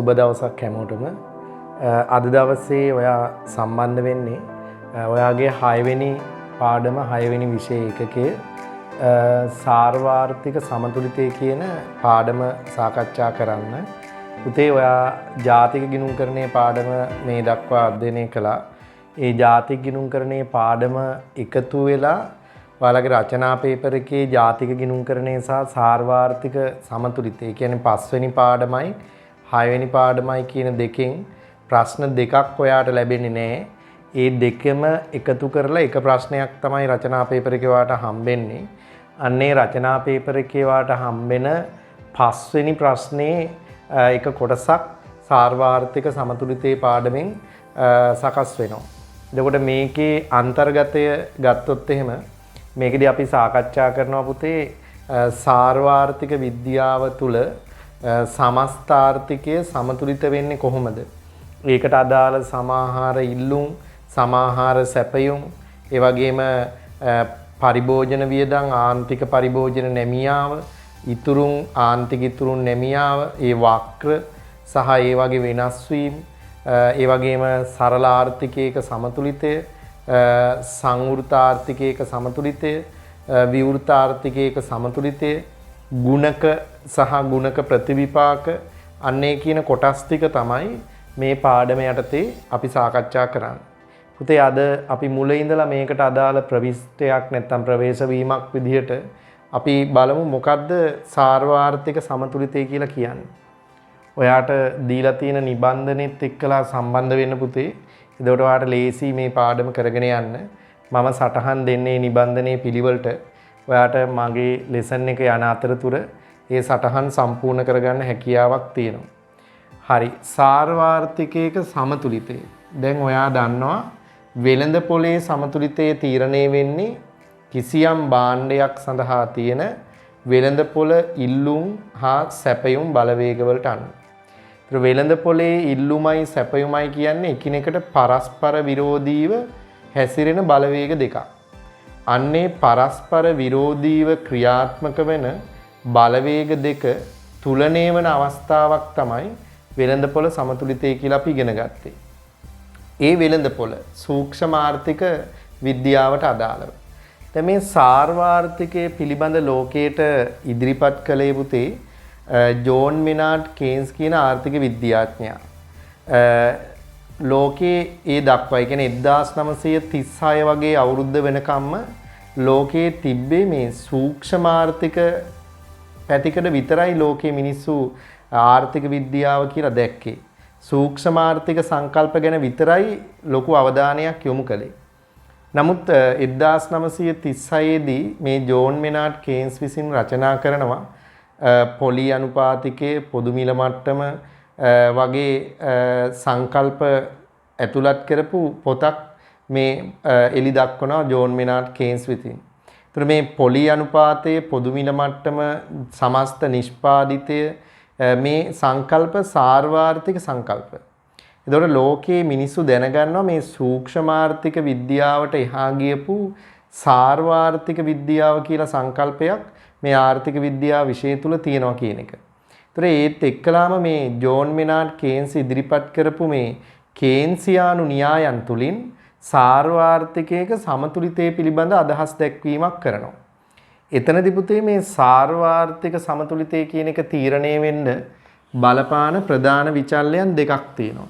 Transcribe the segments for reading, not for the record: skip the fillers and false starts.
සුබ දවසක් හැමෝටම. අද දවසේ ඔයා සම්බන්ධ වෙන්නේ ඔයාගේ 6 වෙනි පාඩම 6 වෙනි විෂය ඒකකයේ සාර්වාර්ථික සමතුලිතය කියන පාඩම සාකච්ඡා කරන්න. පුතේ ඔයා ජාතික ගිණුම්කරණයේ පාඩම මේ දක්වා අධ්‍යයනය කළා. ඒ ජාතික ගිණුම්කරණයේ පාඩම එකතු වෙලා ඔයාලගේ රචනා පේපර් එකේ ජාතික ගිණුම්කරණය සහ සාර්වාර්ථික සමතුලිතය කියන්නේ 5 වෙනි පාඩමයි 6 වෙනි පාඩමයි කියන දෙකෙන් ප්‍රශ්න දෙකක් ඔයාට ලැබෙන්නේ නැහැ. ඒ දෙකම එකතු කරලා එක ප්‍රශ්නයක් තමයි රචනා පේපර් එකේ ඔයාට හම්බෙන්නේ. අන්නේ රචනා පේපර් එකේ ඔයාට හම්බෙන 5 වෙනි ප්‍රශ්නේ එක කොටසක් සාර්වාර්ථික සමතුලිතයේ පාඩමෙන් සකස් වෙනවා. එතකොට මේකේ අන්තර්ගතය ගත්තොත් එහෙම මේකදී අපි සාකච්ඡා කරනවා පුතේ සාර්වාර්ථික විද්‍යාව තුළ සමස්තාර්ථිකය සමතුලිත වෙන්නේ කොහොමද? ඒකට අදාළ සමාහාර ඉල්ලුම්, සමාහාර සැපයුම්, ඒ වගේම පරිභෝජන වියදම්, ආන්තික පරිභෝජන නැමියාව, ඉතුරුන් ආන්තික ඉතුරුන් නැමියාව, ඒ වක්‍ර සහ ඒ වගේ වෙනස් වීම, ඒ වගේම සරල ආර්ථිකයක සමතුලිතය, සංවෘත ආර්ථිකයක සමතුලිතය, විවෘත ආර්ථිකයක සමතුලිතය, ගුණක සහ ගුණක ප්‍රතිවිපාක, අන්නේ කියන කොටස් ටික තමයි මේ පාඩම යටතේ අපි සාකච්ඡා කරන්නේ. පුතේ අද අපි මුල ඉඳලා මේකට අදාළ ප්‍රවිෂ්ටයක් නැත්නම් ප්‍රවේශ වීමක් විදිහට අපි බලමු මොකද්ද සාර්වාර්ථික සමතුලිතය කියලා කියන්නේ. ඔයාට දීලා තියෙන නිබන්ධනෙත් එක්කලා සම්බන්ධ වෙන්න පුතේ. එතකොට ඔයාට ලේසි මේ පාඩම කරගෙන යන්න. මම සටහන් දෙන්නේ නිබන්ධනයේ පිළිවෙලට. ඔයාට මගේ ලෙසන් එක යන අතරතුර ඒ සටහන් සම්පූර්ණ කරගන්න හැකියාවක් තියෙනවා. හරි. සාර්වාර්ථිකයක සමතුලිතය. දැන් ඔයා දන්නවා වෙළඳ පොලේ සමතුලිතය තීරණය වෙන්නේ කිසියම් භාණ්ඩයක් සඳහා තියෙන වෙළඳ පොළ ඉල්ලුම් හා සැපයුම් බලවේගවලට අනුව. වෙළඳ පොලේ ඉල්ලුමයි සැපයුමයි කියන්නේ එකිනෙකට පරස්පර විරෝධීව හැසිරෙන බලවේග දෙකක්. අන්නේ පරස්පර විරෝධීව ක්‍රියාත්මක වෙන බලවේග දෙක තුලණය වන අවස්ථාවක් තමයි වෙළඳ පොළ සමතුලිතය කියලා අපි ඉගෙන ගත්තේ. ඒ වෙළඳ පොළ සූක්ෂම ආර්ථික විද්‍යාවට අදාළව. දැන් මේ සාර්වාර්ථිකයේ පිළිබඳ ලෝකයට ඉදිරිපත් කළේ පුතේ ජෝන් මෙනාඩ් කේන්ස් කියන ආර්ථික විද්‍යාඥයා. ලෝකයේ ඒ දක්වා කියන්නේ 1936 වගේ අවුරුද්ද වෙනකම්ම ලෝකයේ තිබ්බේ මේ සූක්ෂම ආර්ථික පැතිකඩ විතරයි ලෝකයේ මිනිස්සු ආර්ථික විද්‍යාව කියලා දැක්කේ. සූක්ෂම ආර්ථික සංකල්ප ගැන විතරයි ලොකු අවධානයක් යොමු කළේ. නමුත් 1936 දී මේ ජෝන් මෙනාඩ් කේන්ස් විසින් රචනා කරනවා පොලි අනුපාතිකයේ පොදු මිල මට්ටම වගේ සංකල්ප ඇතුළත් කරපු පොතක් මේ එලි දක්වනවා ජෝන් මෙනාඩ් කේන්ස් විසින්. ඒතර මේ පොලි අනුපාතයේ පොදු මිල මට්ටම සමස්ත නිෂ්පාදිතය මේ සංකල්ප සාර්වාර්ථික සංකල්ප. එතකොට ලෝකයේ මිනිස්සු දැනගන්නවා මේ සූක්ෂමාර්ථික විද්‍යාවට එහා ගියපු සාර්වාර්ථික විද්‍යාව කියලා සංකල්පයක් මේ ආර්ථික විද්‍යාව විෂය තුල තියෙනවා කියන එක. ඒතර ඒත් එක්කලාම මේ ජෝන් මෙනාඩ් කේන්ස් ඉදිරිපත් කරපු මේ කේන්සියානු න්‍යායන් තුලින් සාර්වාර්ථිකයක සමතුලිතය පිළිබඳ අදහස් දැක්වීමක් කරනවා. එතනදී පුතේ මේ සාර්වාර්ථික සමතුලිතය කියන එක තීරණය වෙන්න බලපාන ප්‍රධාන විචල්‍යයන් දෙකක් තියෙනවා.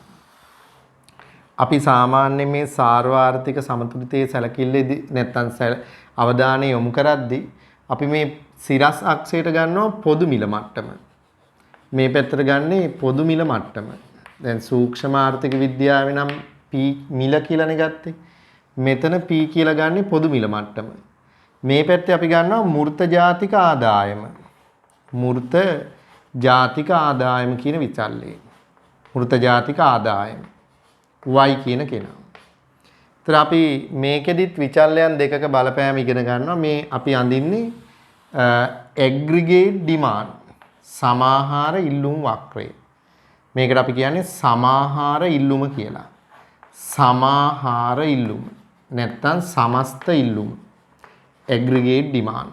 අපි සාමාන්‍යයෙන් මේ සාර්වාර්ථික සමතුලිතයේ සැලකිල්ලේදී නැත්තම් අවධානය යොමු කරද්දී අපි මේ සිරස් අක්ෂයට ගන්නවා පොදු මිල මට්ටම. මේ පැත්තට ගන්නේ පොදු මිල මට්ටම. දැන් සූක්ෂම ආර්ථික විද්‍යාවේ නම් P මිල කියලානේ ගත්තේ. මෙතන P කියලා ගන්නේ පොදු මිල මට්ටම. මේ පැත්තේ අපි ගන්නවා මූර්ත ජාතික ආදායම. මූර්ත ජාතික ආදායම කියන විචල්‍යය. මූර්ත ජාතික ආදායම. Y කියන කෙනා. ඒතර අපි මේකෙදිත් විචල්‍යයන් දෙකක බලපෑම ඉගෙන ගන්නවා. මේ අපි අඳින්නේ aggregate demand සමාහාර ඉල්ලුම් වක්‍රය. මේකට අපි කියන්නේ සමාහාර ඉල්ලුම කියලා. සමාහාර ඉල්ලුම නැත්තම් සමස්ත ඉල්ලුම. aggregate demand.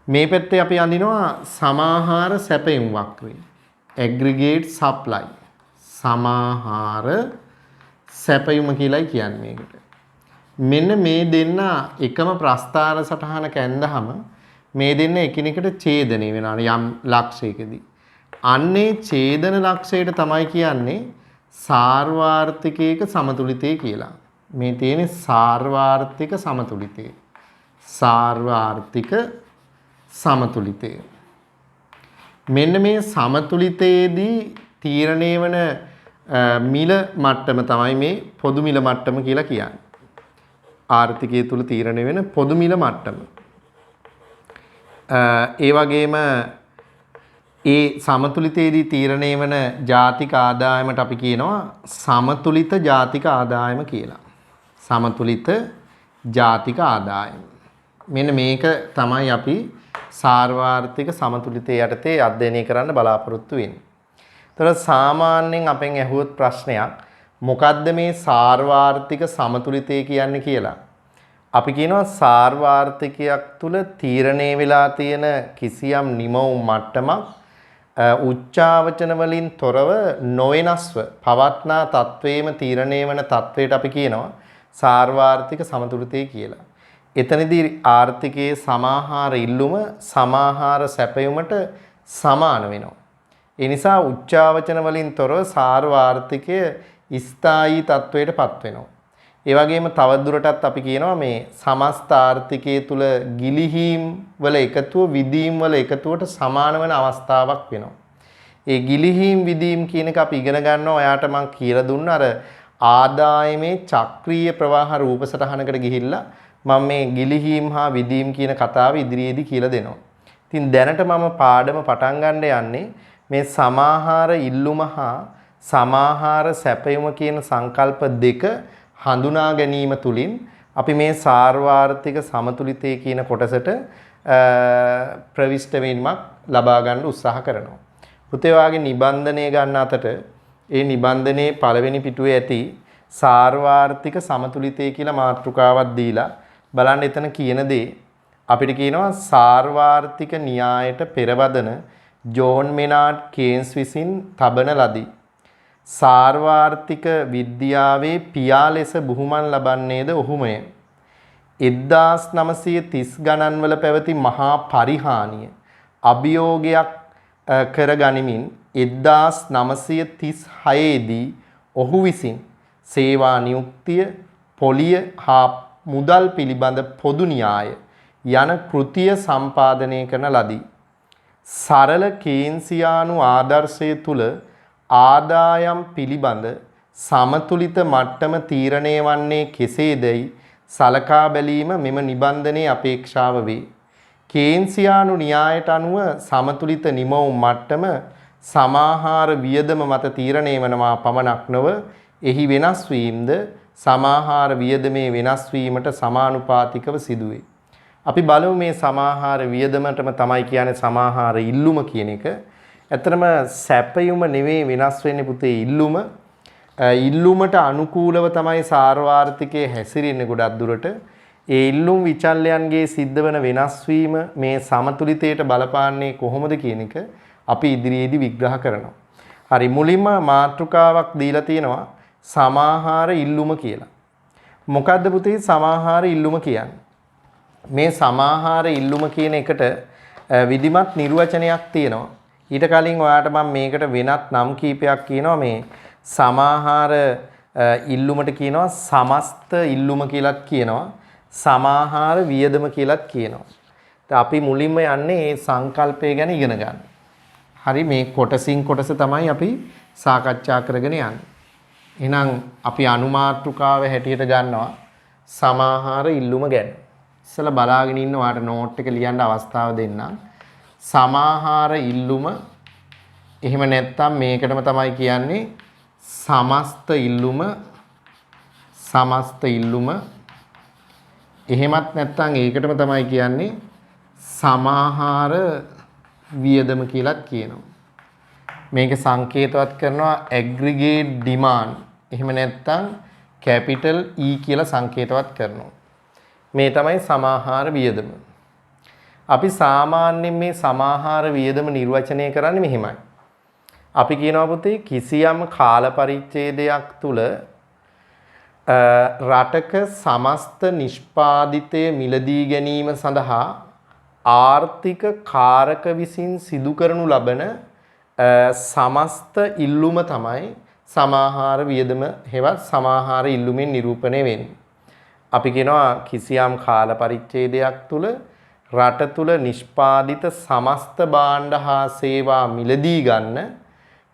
මේ පැත්තේ අපි අඳිනවා සමාහාර සැපයුම් වක්‍රය. aggregate supply සමාහාර සැපයුම කියලායි කියන්නේ මේකට. මෙන්න මේ දෙන්න එකම ප්‍රස්ථාර සටහනක ඇඳහම මේ දෙන්න එකිනෙකට ඡේදනය වෙනවා යම් ලක්ෂයකදී. අන්නේ ඡේදන ලක්ෂයට තමයි කියන්නේ සාර්වාර්ථිකයක සමතුලිතය කියලා. මේ තියෙන්නේ සාර්වාර්ථික සමතුලිතය. සාර්වාර්ථික සමතුලිතය. මෙන්න මේ සමතුලිතයේදී තීරණය වන මිල මට්ටම තමයි මේ පොදු මිල මට්ටම කියලා කියන්නේ. ආර්ථිකය තුල තීරණය වෙන පොදු මිල මට්ටම. ඒ වගේම ඒ සමතුලිතයේදී තීරණය වන ජාතික ආදායමට අපි කියනවා සමතුලිත ජාතික ආදායම කියලා. සමතුලිත ජාතික ආදායම. මෙන්න මේක තමයි අපි සාර්වාර්ථික සමතුලිතය යටතේ අධ්‍යයනය කරන්න බලාපොරොත්තු වෙන්නේ. ඒතර සාමාන්‍යයෙන් අපෙන් ඇහුවොත් ප්‍රශ්නයක් මොකද්ද මේ සාර්වාර්ථික සමතුලිතය කියන්නේ කියලා. අපි කියනවා සාර්වාර්ථිකයක් තුල තීරණය වෙලා තියෙන කිසියම් නිමවුම් මට්ටමක් උච්චාවචන වලින් තොරව නොවෙනස්ව පවත්නා තත්වයේම තීරණය වන තත්වයට අපි කියනවා සාර්වාර්ථික සමතුලිතය කියලා. එතනදී ආර්ථිකයේ සමාහාර ඉල්ලුම සමාහාර සැපයුමට සමාන වෙනවා. ඒ නිසා උච්චාවචන වලින් තොරව සාර්වාර්ථිකය ස්ථායී තත්වයටපත් වෙනවා. ඒ වගේම තවදුරටත් අපි කියනවා මේ සමස්ත ආර්ථිකයේ තුල ගිලිහීම් වල එකතුව විදීම් වල එකතුවට සමාන වෙන අවස්ථාවක් වෙනවා. ඒ ගිලිහීම් විදීම් කියන එක අපි ඉගෙන ගන්නවා. ඔයාට මම කියලා දුන්න අර ආදායමේ චක්‍රීය ප්‍රවාහ රූප සටහනකට ගිහිල්ලා මම මේ ගිලිහීම් හා විදීම් කියන කතාව ඉදිරියේදී කියලා දෙනවා. ඉතින් දැනට මම පාඩම පටන් ගන්න යන්නේ මේ සමාහාර ඉල්ලුම හා සමාහාර සැපයුම කියන සංකල්ප දෙක හඳුනා ගැනීම තුලින් අපි මේ සාර්වාර්ථික සමතුලිතය කියන කොටසට ප්‍රවිෂ්ඨ වීමක් ලබා ගන්න උත්සාහ කරනවා. පුතේ වාගේ නිබන්ධනය ගන්න අතට ඒ නිබන්ධනයේ පළවෙනි පිටුවේ ඇති සාර්වාර්ථික සමතුලිතය කියලා මාතෘකාවක් දීලා බලන්න එතන කියන දේ අපිට කියනවා සාර්වාර්ථික න්‍යායට පෙරවදන ජෝන් මෙනාඩ් කේන්ස් විසින් තබන ලදී. සාර්වාර්ථික විද්‍යාවේ පියා ලෙස බුහුමන් ලබන්නේද ඔහුමය. 1930 ගණන්වල පැවති මහා පරිහානිය අභියෝගයක් කර ගනිමින් 1936 දී ඔහු විසින් සේවා නියුක්තිය පොලිය හා මුදල් පිළිබඳ පොදු න්‍යාය යන කෘතිය සම්පාදනය කරන ලදී. සරල කේන්සියානු ආදර්ශය තුල ආදායම් පිළිබඳ සමතුලිත මට්ටම තීරණය වන්නේ කෙසේදයි සලකා බැලීම මෙම නිබන්ධනයේ අපේක්ෂාව වේ. කේන්සියානු න්‍යායට අනුව සමතුලිත නිමවුම් මට්ටම සමාහාර වියදම මත තීරණය වනවා පමණක් නොව එහි වෙනස් වීමද සමාහාර වියදමේ වෙනස් වීමට සමානුපාතිකව සිදුවේ. අපි බලමු මේ සමාහාර වියදමටම තමයි කියන්නේ සමාහාර ඉල්ලුම කියන එක. ඇත්තටම සැපයුම නෙවෙයි වෙනස් වෙන්නේ පුතේ ඉල්ලුම. ඉල්ලුමට අනුකූලව තමයි සාර්වාර්ථිකයේ හැසිරෙන්නේ ගොඩක් දුරට. ඒ ඉල්ලුම් විචල්යන්ගේ සිද්ධ වෙන වෙනස් වීම මේ සමතුලිතයට බලපාන්නේ කොහොමද කියන එක අපි ඉදිරියේදී විග්‍රහ කරනවා. හරි මුලින්ම මාතෘකාවක් දීලා තියෙනවා සමාහාර ඉල්ලුම කියලා. මොකද්ද පුතේ සමාහාර ඉල්ලුම කියන්නේ? මේ සමාහාර ඉල්ලුම කියන එකට විධිමත් නිර්වචනයක් තියෙනවා. ඊට කලින් ඔයාට මම මේකට වෙනත් නම් කීපයක් කියනවා. මේ සමාහාර ඉල්ලුමට කියනවා සමස්ත ඉල්ලුම කියලාත් කියනවා. සමාහාර වියදම කියලාත් කියනවා. අපි මුලින්ම යන්නේ මේ සංකල්පය ගැන ඉගෙන ගන්න. හරි මේ කොටසින් කොටස තමයි අපි සාකච්ඡා කරගෙන යන්නේ. එහෙනම් අපි අනුමාතෘකාව හැටියට ගන්නවා සමාහාර ඉල්ලුම ගැන. ඉස්සලා බලාගෙන ඉන්න ඔයාලට නෝට් එක ලියන්න අවස්ථාව දෙන්නම්. සමාහාර ඉල්ලුම එහෙම නැත්නම් මේකටම තමයි කියන්නේ සමස්ත ඉල්ලුම එහෙමත් නැත්නම් ඒකටම තමයි කියන්නේ සමාහාර වියදම කියලාත් කියනවා. මේක සංකේතවත් කරනවා ඇග්‍රිගේට් ඩිමාන්ඩ් එහෙම නැත්නම් කැපිටල් E කියලා සංකේතවත් කරනවා. මේ තමයි සමාහාර වියදම. අපි සාමාන්‍යයෙන් මේ සමාහාර වියදම නිර්වචනය කරන්නේ මෙහෙමයි. අපි කියනවා පුතේ කිසියම් කාල පරිච්ඡේදයක් තුල රටක සමස්ත නිෂ්පාදිතය මිලදී ගැනීම සඳහා ආර්ථික කාරක විසින් සිදු කරනු ලබන සමස්ත ඉල්ලුම තමයි සමාහාර වියදම හෙවත් සමාහාර ඉල්ලුමෙන් නිරූපණය වෙන්නේ. අපි කියනවා කිසියම් කාල පරිච්ඡේදයක් තුල රට තුල නිෂ්පාදිත සමස්ත භාණ්ඩ හා සේවා මිලදී ගන්න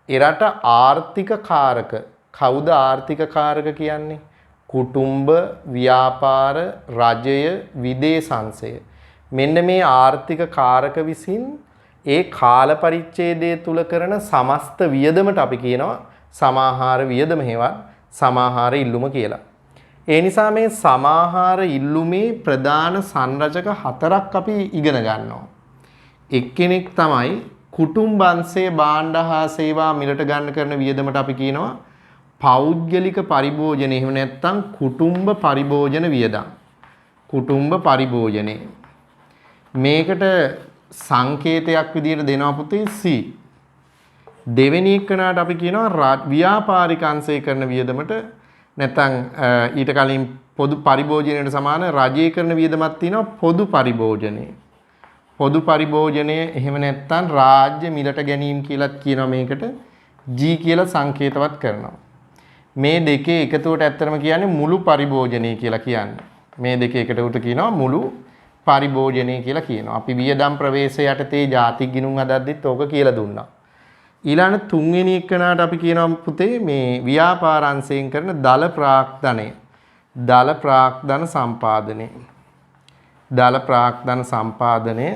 එරට ආර්ථික කාරක. කවුද ආර්ථික කාරක කියන්නේ? කුටුම්බ, ව්‍යාපාර, රජය, විදේශාංශය. මෙන්න මේ ආර්ථික කාරක විසින් ඒ කාල පරිච්ඡේදය තුල කරන සමස්ත වියදමට අපි කියනවා සමාහාර වියදම හේවත් සමාහාර ඉල්ලුම කියලා. ඒ නිසා මේ සමාහාර ඉල්ලුමේ ප්‍රධාන සංරචක හතරක් අපි ඉගෙන ගන්නවා. එක්කෙනෙක් තමයි කුටුම්බංශයේ භාණ්ඩ හා සේවා මිලට ගන්න කරන වියදමට අපි කියනවා පෞද්ගලික පරිභෝජන. එහෙම නැත්නම් කුටුම්බ පරිභෝජන වියදම්. කුටුම්බ පරිභෝජනේ. මේකට සංකේතයක් විදිහට දෙනවා පුතේ C. දෙවෙනි එකනට අපි කියනවා ව්‍යාපාරික අංශය කරන වියදමට නැත්නම් ඊට කලින් පොදු පරිභෝජනයට සමාන රජයේ කරන වියදමක් තියෙනවා පොදු පරිභෝජනේ. පොදු පරිභෝජනය එහෙම නැත්නම් රාජ්‍ය මිලට ගැනීම කියලාත් කියනවා මේකට G කියලා සංකේතවත් කරනවා. මේ දෙකේ එකතුවට ඇත්තටම කියන්නේ මුළු පරිභෝජනය කියලා කියන්නේ. මේ දෙකේ එකතුවට කියනවා මුළු පරිභෝජනය කියලා කියනවා. අපි වියදම් ප්‍රවේශය යටතේ ජාතික ගිණුම් හදද්දිත් ඕක කියලා දුන්නා. ඊළඟ තුන්වෙනි එකනට අපි කියනවා පුතේ මේ ව්‍යාපාර අංශයෙන් කරන දල ප්‍රාග්ධනය. දල ප්‍රාග්ධන සම්පාදනය. දල ප්‍රාග්ධන සම්පාදනය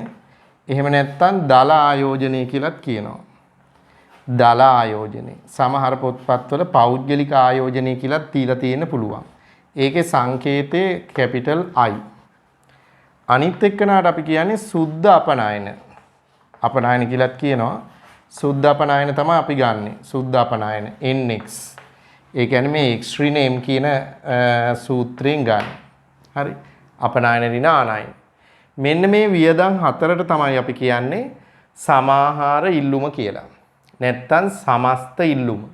එහෙම නැත්නම් දල ආයෝජනය කියලාත් කියනවා. දල ආයෝජනය. සමහර පොත්පත්වල පෞද්ගලික ආයෝජනය කියලාත් තියලා තියෙන්න පුළුවන්. ඒකේ සංකේතය කැපිටල් I. අනිත් එක්කනට අපි කියන්නේ සුද්ධ අපනයන. අපනයන කියලාත් කියනවා. සුද්ධ අපනයන තමයි අපි ගන්නෙ. සුද්ධ අපනයන NX. ඒ කියන්නේ මේ extreme name කියන සූත්‍රයෙන් ගන්න. හරි. අපනයන ඍණානයන. මෙන්න මේ වියදම් හතරට තමයි අපි කියන්නේ සමාහාර ඉල්ලුම කියලා. නැත්තම් සමස්ත ඉල්ලුම.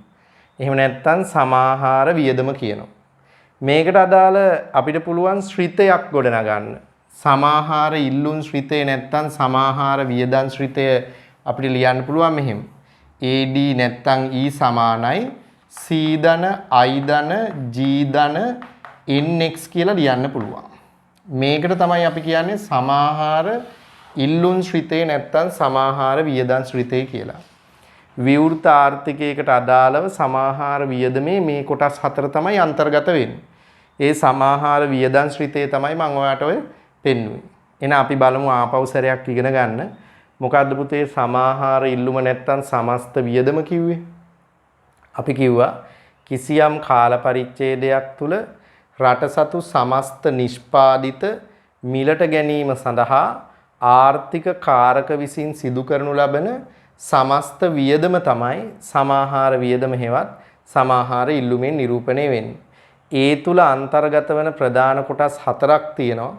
එහෙම නැත්තම් සමාහාර වියදම කියනවා. මේකට අදාළ අපිට පුළුවන් ශ්‍රිතයක් ගොඩනගන්න. සමාහාර ඉල්ලුම් ශ්‍රිතය නැත්තම් සමාහාර වියදම් ශ්‍රිතය අපිට ලියන්න පුළුවන් මෙහෙම. AD නැත්තම් E සමානයි C ධන I ධන G ධන NX කියලා ලියන්න පුළුවන්. මේකට තමයි අපි කියන්නේ සමාහාර ඉල්ලුම් ශ්‍රිතය නැත්තම් සමාහාර වියදම් ශ්‍රිතය කියලා. විවෘත ආර්ථිකයකට අදාළව සමාහාර වියදමේ මේ කොටස් හතර තමයි අන්තර්ගත වෙන්නේ. ඒ සමාහාර වියදම් ශ්‍රිතය තමයි මම ඔයාලට ඔය පෙන්වුවේ. එහෙනම් අපි බලමු ආපහු සැරයක් ඉගෙන ගන්න. මොකද්ද පුතේ සමාහාර ඉල්ලුම නැත්තම් සමස්ත වියදම කිව්වේ? අපි කිව්වා කිසියම් කාල පරිච්ඡේදයක් තුල රට සතු සමස්ත නිෂ්පාදිත මිලට ගැනීම සඳහා ආර්ථික කාරක විසින් සිදු කරනු ලබන සමස්ත වියදම තමයි සමාහාර වියදම හෙවත් සමාහාර ඉල්ලුමෙන් නිරූපණය වෙන්නේ. ඒ තුල අන්තර්ගත වන ප්‍රධාන කොටස් හතරක් තියෙනවා.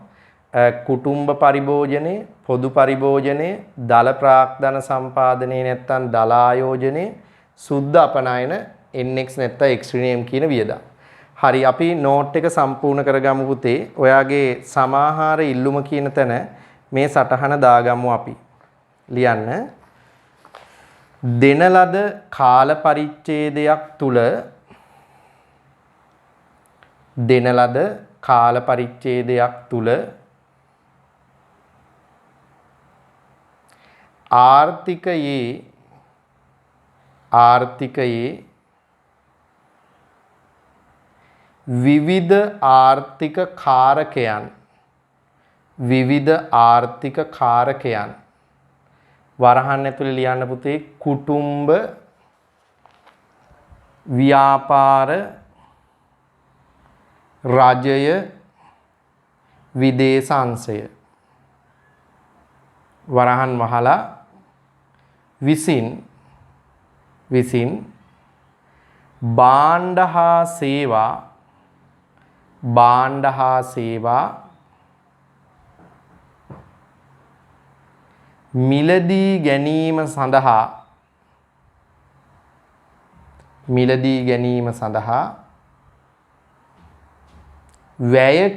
කුටුම්බ පරිභෝජනේ, පොදු පරිභෝජනේ, දල ප්‍රාග්ධන සම්පාදනයේ නැත්තම් දල ආයෝජනේ, සුද්ධ අපනයන NX නැත්තම් extreme කියන වියදම්. හරි අපි නෝට් එක සම්පූර්ණ කරගමු පුතේ. ඔයාගේ සමාහාර ඉල්ලුම කියන තැන මේ සටහන දාගමු අපි. ලියන්න. දෙන ලද කාල පරිච්ඡේදයක් තුල දෙන ලද කාල පරිච්ඡේදයක් තුල ආර්ථිකයේ විවිධ ආර්ථික කාරකයන් වරහන් ඇතුලේ ලියන්න පුතේ කුටුම්බ ව්‍යාපාර රජය විදේශාංශය වරහන් වහලා විසින් භාණ්ඩ හා සේවා මිලදී ගැනීම සඳහා මිලදී ගැනීම සඳහා වැය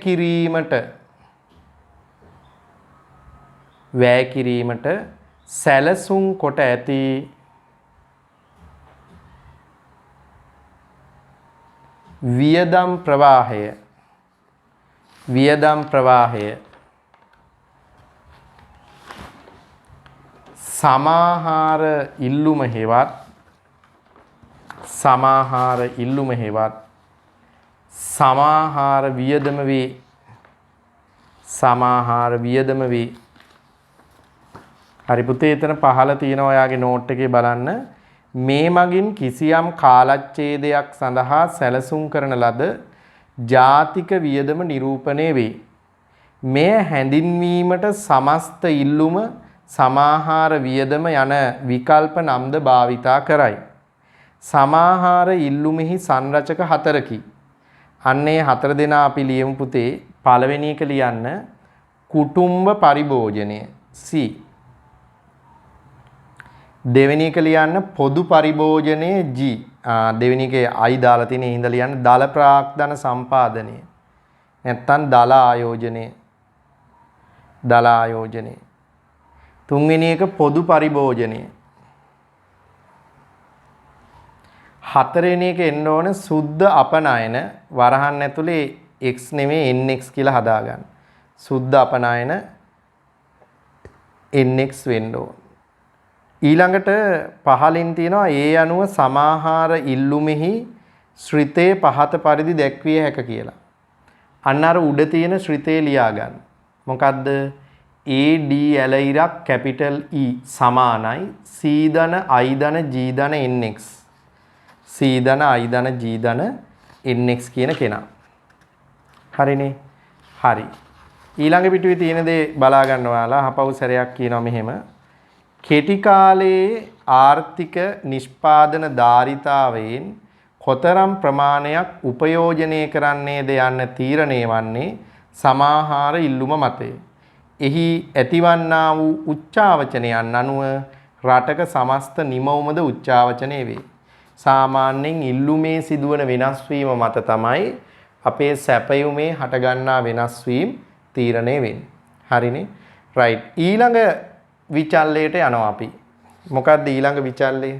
කිරීමට සැලසුම් කොට ඇති වියදම් ප්‍රවාහය සමාහාර ඉල්ලුම හෙවත් සමාහාර වියදම වේ. හරි පුතේ, එතන පහළ තියෙනවා ඔයාගේ නෝට් එකේ බලන්න. මේ මගින් කිසියම් කාලච්ඡේදයක් සඳහා සැලසුම් කරන ලද ජාතික වියදම නිරූපණය වේ. මෙය හැඳින්වීමට සමස්ත ඉල්ලුම, සමාහාර වියදම යන විකල්ප නම්ද භාවිතා කරයි. සමාහාර ඉල්ලුමෙහි සංරචක 4කි. අන්නේ 4 දෙනා අපි ලියමු පුතේ. පළවෙනි එක ලියන්න කුටුම්බ පරිභෝජනය C. දෙවෙනි එක ලියන්න පොදු පරිභෝජනය G. දෙවෙනි එකේ I දාලා තියෙන හින්දා ලියන්න දල ප්‍රාග්ධන සම්පාදනය. නැත්තම් දල ආයෝජනය. තුන්වෙනි එක පොදු පරිභෝජනය. හතරවෙනි එක එන්න ඕන සුද්ධ අපනයන. වරහන් ඇතුලේ x නෙමෙයි nx කියලා හදාගන්න. සුද්ධ අපනයන nx වෙන්න ඕන. ඊළඟට පහලින් තියෙනවා ඒ අනුව සමාහාර ඉල්ලුමෙහි ශ්‍රිතේ පහත පරිදි දැක්විය හැක කියලා. අන්න අර උඩ තියෙන ශ්‍රිතේ ලියා ගන්න. මොකද්ද? AD ඇලයිරක් කැපිටල් E සමානයි C ධන I ධන G ධන nx. C ධන I ධන G ධන nx කියන කෙනා. හරිනේ? හරි. ඊළඟ පිටුවේ තියෙන දේ බලා ගන්න ඔයාලා. අහපව් සැරයක් කියනවා මෙහෙම. කෙටි කාලයේ ආර්ථික නිෂ්පාදන ධාරිතාවයෙන් කොතරම් ප්‍රමාණයක් උපයෝජනය කරන්නේද යන්න තීරණය වන්නේ සමාහාර ඉල්ලුම මතය. එහි ඇතිවන්නා වූ උච්චාවචනයන් අනුව රටක සමස්ත නිමවුමද උච්චාවචනය වේ. සාමාන්‍යයෙන් ඉල්ලුමේ සිදුවන වෙනස් වීම මත තමයි අපේ සැපයුමේ හටගන්නා වෙනස් වීම තීරණය වෙන්නේ. හරිනේ? රයිට්. ඊළඟ විචල්ලයට යනවා අපි. මොකක්ද ඊළඟ විචල්ලය?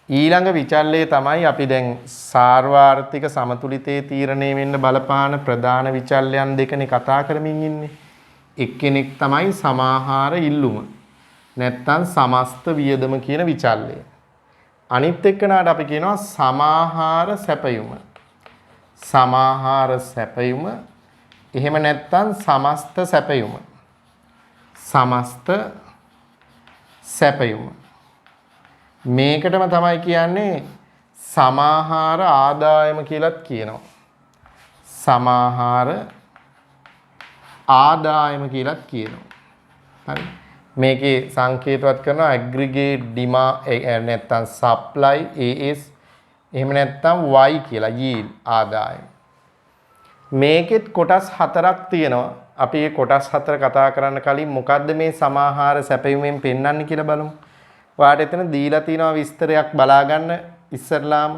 ඊළඟ විචල්ලය තමයි අපි දැන් සාර්වාර්ථික සමතුලිතයේ තීරණය වෙන්න බලපාන ප්‍රධාන විචල්යන් දෙකනේ කතා කරමින් ඉන්නේ. එක්කෙනෙක් තමයි සමාහාර ඉල්ලුම. නැත්තම් සමස්ත වියදම කියන විචල්ලය. අනිත් එක්කනට අපි කියනවා සමාහාර සැපයුම. සමාහාර සැපයුම. එහෙම නැත්තම් සමස්ත සැපයුම. සමස්ත සැපයුම. මේකටම තමයි කියන්නේ සමාහාර ආදායම කියලාත් කියනවා. සමාහාර ආදායම කියලාත් කියනවා. හරි. මේකේ සංකේතවත් කරනවා ඇග්‍රිගේට් නැත්තම් සප්ලයි AS එහෙම නැත්තම් Y කියලා yield ආදායම. මේකෙත් කොටස් 4ක් තියෙනවා. අපි මේ කොටස් 4 කතා කරන්න කලින් මොකද්ද මේ සමාහාර සැපයුමෙන් පෙන්වන්නේ කියලා බලමු. ඔයාලට එතන දීලා තියෙනවා විස්තරයක් බලා ගන්න ඉස්සරලාම.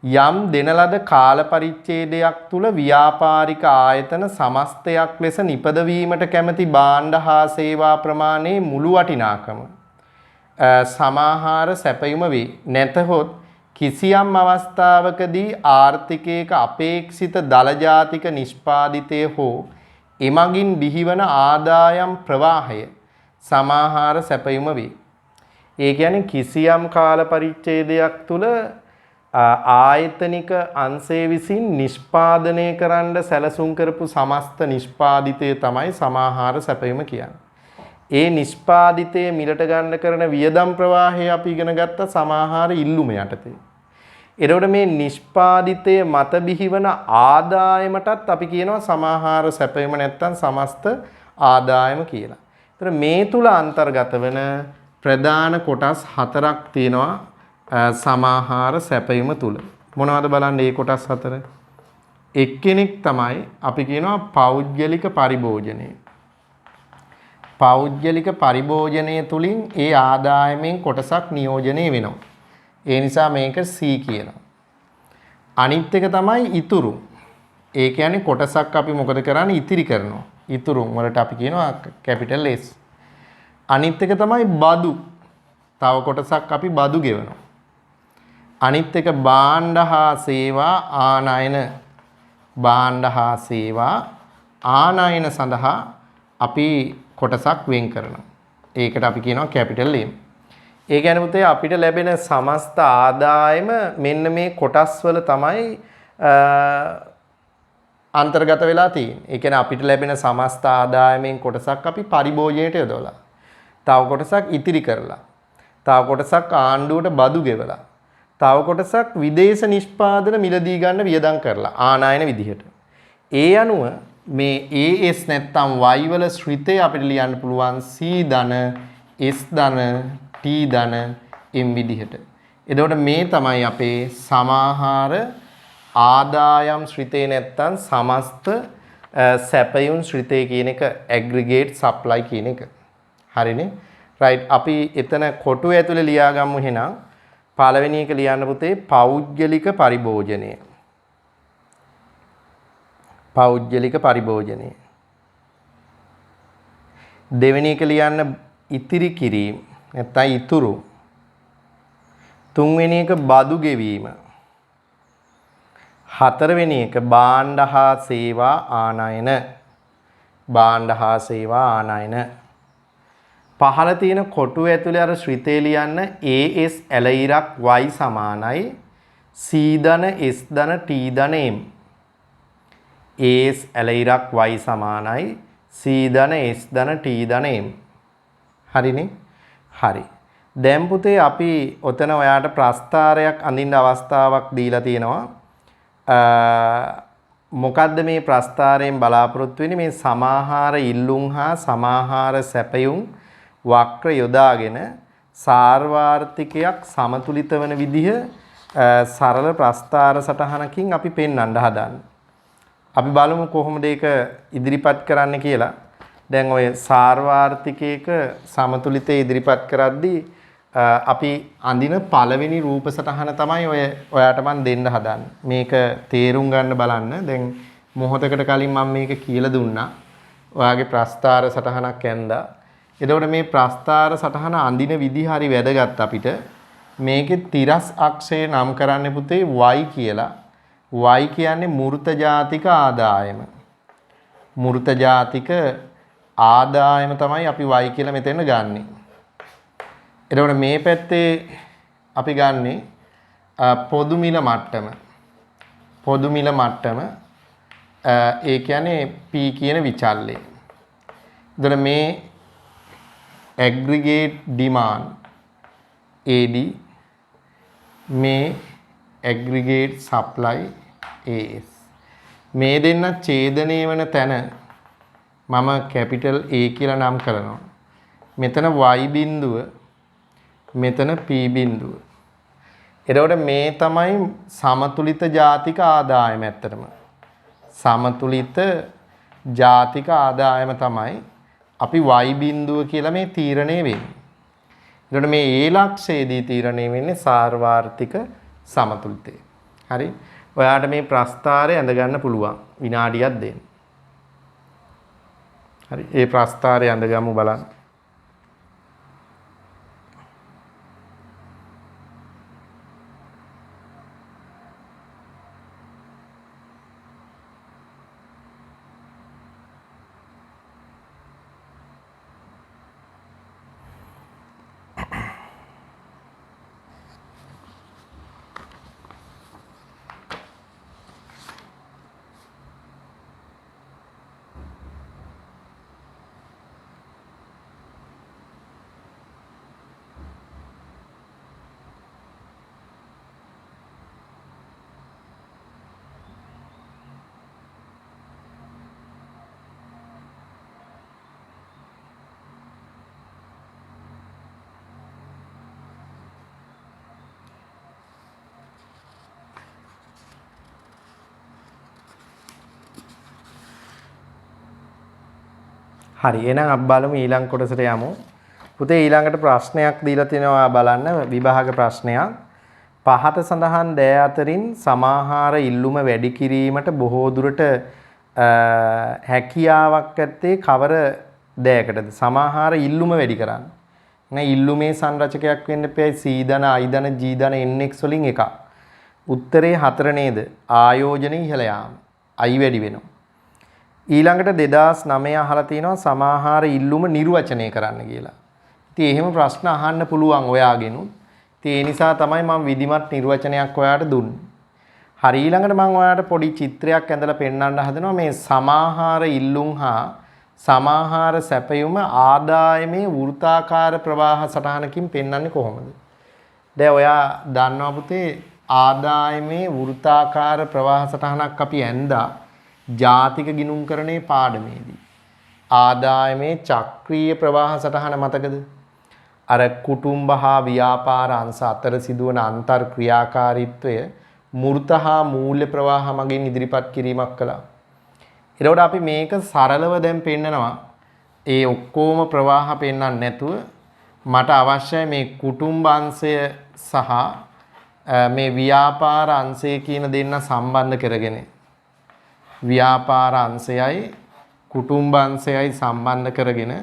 යම් දෙන ලද කාල පරිච්ඡේදයක් තුල ව්‍යාපාරික ආයතන සමස්තයක් ලෙස නිපදවීමට කැමැති භාණ්ඩ හා සේවා ප්‍රමාණයේ මුළු වටිනාකම සමාහාර සැපයුම වේ. නැතහොත් කිසියම් අවස්ථාවකදී ආර්ථිකයක අපේක්ෂිත දල ජාතික නිෂ්පාදිතය හෝ එමගින් බිහිවන ආදායම් ප්‍රවාහය සමාහාර සැපයුම වේ. ඒ කියන්නේ කිසියම් කාල පරිච්ඡේදයක් තුල ආයතනික අංශය විසින් නිෂ්පාදනය කරන්න සැලසුම් කරපු සමස්ත නිෂ්පාදිතය තමයි සමාහාර සැපයුම කියන්නේ. ඒ නිෂ්පාදිතය මිලට ගන්න කරන වියදම් ප්‍රවාහය අපි ඉගෙන ගත්ත සමාහාර ඉල්ලුම යටතේ. එතකොට මේ නිෂ්පාදිතය මත බිහිවන ආදායමටත් අපි කියනවා සමාහාර සැපයුම නැත්තම් සමස්ත ආදායම කියලා. ඒතර මේ තුල අන්තර්ගත වෙන ප්‍රධාන කොටස් 4ක් තියෙනවා සමාහාර සැපයුම තුල. මොනවද බලන්න මේ කොටස් 4? එක්කෙනෙක් තමයි අපි කියනවා පෞද්ගලික පරිභෝජනය. පෞද්ගලික පරිභෝජනය තුලින් ඒ ආදායමෙන් කොටසක් නියෝජනය වෙනවා. ඒ නිසා මේක C කියනවා. අනිත් එක තමයි ඉතුරු. ඒ කියන්නේ කොටසක් අපි මොකද කරන්නේ? ඉතිරි කරනවා. ඉතුරු වලට අපි කියනවා කැපිටල් S. අනිත් එක තමයි බදු. තව කොටසක් අපි බදු ගෙවනවා. අනිත් එක භාණ්ඩ හා සේවා ආනයන. භාණ්ඩ හා සේවා ආනයන සඳහා අපි කොටසක් වෙන් කරනවා. ඒකට අපි කියනවා කැපිටල් M. ඒ කියන්නේ පුතේ අපිට ලැබෙන සමස්ත ආදායම මෙන්න මේ කොටස් වල තමයි අන්තර්ගත වෙලා තියෙන්නේ. ඒ කියන්නේ අපිට ලැබෙන සමස්ත ආදායමෙන් කොටසක් අපි පරිභෝජනයට යොදවලා. තව කොටසක් ඉතිරි කරලා. තව කොටසක් ආණ්ඩුවට බදු ගෙවලා. තව කොටසක් විදේශ නිෂ්පාදන මිලදී ගන්න වියදම් කරලා ආනයන විදිහට. ඒ අනුව මේ AS නැත්තම් Y වල ශ්‍රිතය අපිට ලියන්න පුළුවන් C ධන S ධන T ධන M විදිහට. එතකොට මේ තමයි අපේ සමාහාර ආදායම් ශ්‍රිතේ නැත්තම් සමස්ත සැපයුම් ශ්‍රිතේ කියන එක ඇග්‍රිගේට් සප්ලයි කියන එක. හරිනේ? රයිට්. අපි එතන කොටුව ඇතුලේ ලියාගමු එහෙනම්. පළවෙනි එක ලියන්න පුතේ පෞද්ගලික පරිභෝජනය. පෞද්ගලික පරිභෝජනය. දෙවෙනි එක ලියන්න ඉතිරි කිරීම නැත්නම් ඉතුරු. තුන්වෙනි එක බදු ගෙවීම. හතරවෙනි එක භාණ්ඩ හා සේවා ආනයන. භාණ්ඩ හා සේවා ආනයන. පහළ තියෙන කොටුව ඇතුලේ අර ශ්‍රිතේ ලියන්න AS ඇලයිරක් Y සමානයි C ධන S ධන T ධන M. AS ඇලයිරක් Y සමානයි C ධන S ධන T ධන M. හරිනේ? හරි. දැන් පුතේ අපි ඔතන ඔයාට ප්‍රස්ථාරයක් අඳින්න අවස්ථාවක් දීලා තියෙනවා. මොකද්ද මේ ප්‍රස්ථාරයෙන් බලාපොරොත්තු වෙන්නේ? මේ සමාහාර ඉල්ලුම් හා සමාහාර සැපයුම් වක්‍ර යොදාගෙන සාර්වාර්ථිකයක් සමතුලිත වන විදිහ සරල ප්‍රස්ථාර සටහනකින් අපි පෙන්වන්න හදන්නේ. අපි බලමු කොහොමද ඒක ඉදිරිපත් කරන්න කියලා. දැන් ඔය සාර්වාර්ථිකයක සමතුලිතය ඉදිරිපත් කරද්දී අපි අඳින පළවෙනි රූප සටහන තමයි ඔයාට මම දෙන්න හදන්නේ. මේක තේරුම් ගන්න බලන්න. දැන් මොහොතකට කලින් මම මේක කියලා දුන්නා. ඔයාගේ ප්‍රස්ථාර සටහනක් ඇඳා. එතකොට මේ ප්‍රස්ථාර සටහන අඳින විදිහ හරි වැදගත් අපිට. මේකේ තිරස් අක්ෂය නම් කරන්න පුතේ Y කියලා. Y කියන්නේ මූර්ත ජාතික ආදායම. මූර්ත ජාතික ආදායම තමයි අපි Y කියලා මෙතන ගන්නෙ. එතකොට මේ පැත්තේ අපි ගන්නෙ පොදු මිල මට්ටම. පොදු මිල මට්ටම ඒ කියන්නේ P කියන විචල්ලය. එතකොට මේ aggregate demand AD මේ aggregate supply AS මේ දෙන්න ඡේදනය වෙන තැන මම capital A කියලා නම් කරනවා. මෙතන Y බිඳුව මෙතන P බිඳුව. එතකොට මේ තමයි සමතුලිත ජාතික ආදායම ඇත්තටම. සමතුලිත ජාතික ආදායම තමයි අපි Y බිඳුව කියලා මේ තීරණය වෙන්නේ. එතකොට මේ A ලක්ෂයේදී තීරණය වෙන්නේ සාර්වාර්ථික සමතුලිතය. හරි. ඔයාට මේ ප්‍රස්ථාරය ඇඳ ගන්න පුළුවන් විනාඩියක් දෙන්න. හරි. ඒ ප්‍රස්ථාරය ඇඳ ගමු බලන්න. හරි එහෙනම් අපි බලමු ඊළඟ කොටසට යමු. පුතේ ඊළඟට ප්‍රශ්නයක් දීලා තිනවා බලන්න විභාග ප්‍රශ්නයක්. පහත සඳහන් දෑ අතරින් සමාහාර ඉල්ලුම වැඩි කිරීමට බොහෝ දුරට හැකියාවක් ඇත්තේ කවර දෑයකටද? සමාහාර ඉල්ලුම වැඩි කරන්න. නේ ඉල්ලුමේ සංරචකයක් වෙන්න එපැයි සීදන, අයිදන, ජීදන NX වලින් එකක්. උත්තරේ 4 නේද? ආයෝජන ඉහළ යාම. අයි වැඩි වෙනවා. ඊළඟට 2009 අහලා තිනවා සමාහාර ඉල්ලුම නිර්වචනය කරන්න කියලා. ඉතින් එහෙම ප්‍රශ්න අහන්න පුළුවන් ඔයාගෙනුත්. ඉතින් ඒ නිසා තමයි මම විධිමත් නිර්වචනයක් ඔයාලට දුන්නේ. හරි ඊළඟට මම ඔයාලට පොඩි චිත්‍රයක් ඇඳලා පෙන්නන්න හදනවා මේ සමාහාර ඉල්ලුම් හා සමාහාර සැපයුම ආදායමේ වෘත්තාකාර ප්‍රවාහ සටහනකින් පෙන්වන්නේ කොහොමද? දැන් ඔයා දන්නවා පුතේ ආදායමේ වෘත්තාකාර ප්‍රවාහ සටහනක් අපි ඇඳා ජාතික ගිණුම්කරණයේ පාඩමේදී. ආදායමේ චක්‍රීය ප්‍රවාහ සටහන මතකද? අර කුටුම්බ හා ව්‍යාපාර අංශ අතර සිදුවන අන්තර් ක්‍රියාකාරීත්වය මූර්ත හා මූල්‍ය ප්‍රවාහ මගින් ඉදිරිපත් කිරීමක් කළා. එතකොට අපි මේක සරලව දැන් පෙන්නනවා. ඒ ඔක්කොම ප්‍රවාහ පෙන්වන්න නැතුව මට අවශ්‍යයි මේ කුටුම්බ අංශය සහ මේ ව්‍යාපාර අංශය කියන දෙන්න සම්බන්ධ කරගෙන ව්‍යාපාර අංශයයි කුටුම්බ අංශයයි සම්බන්ධ කරගෙන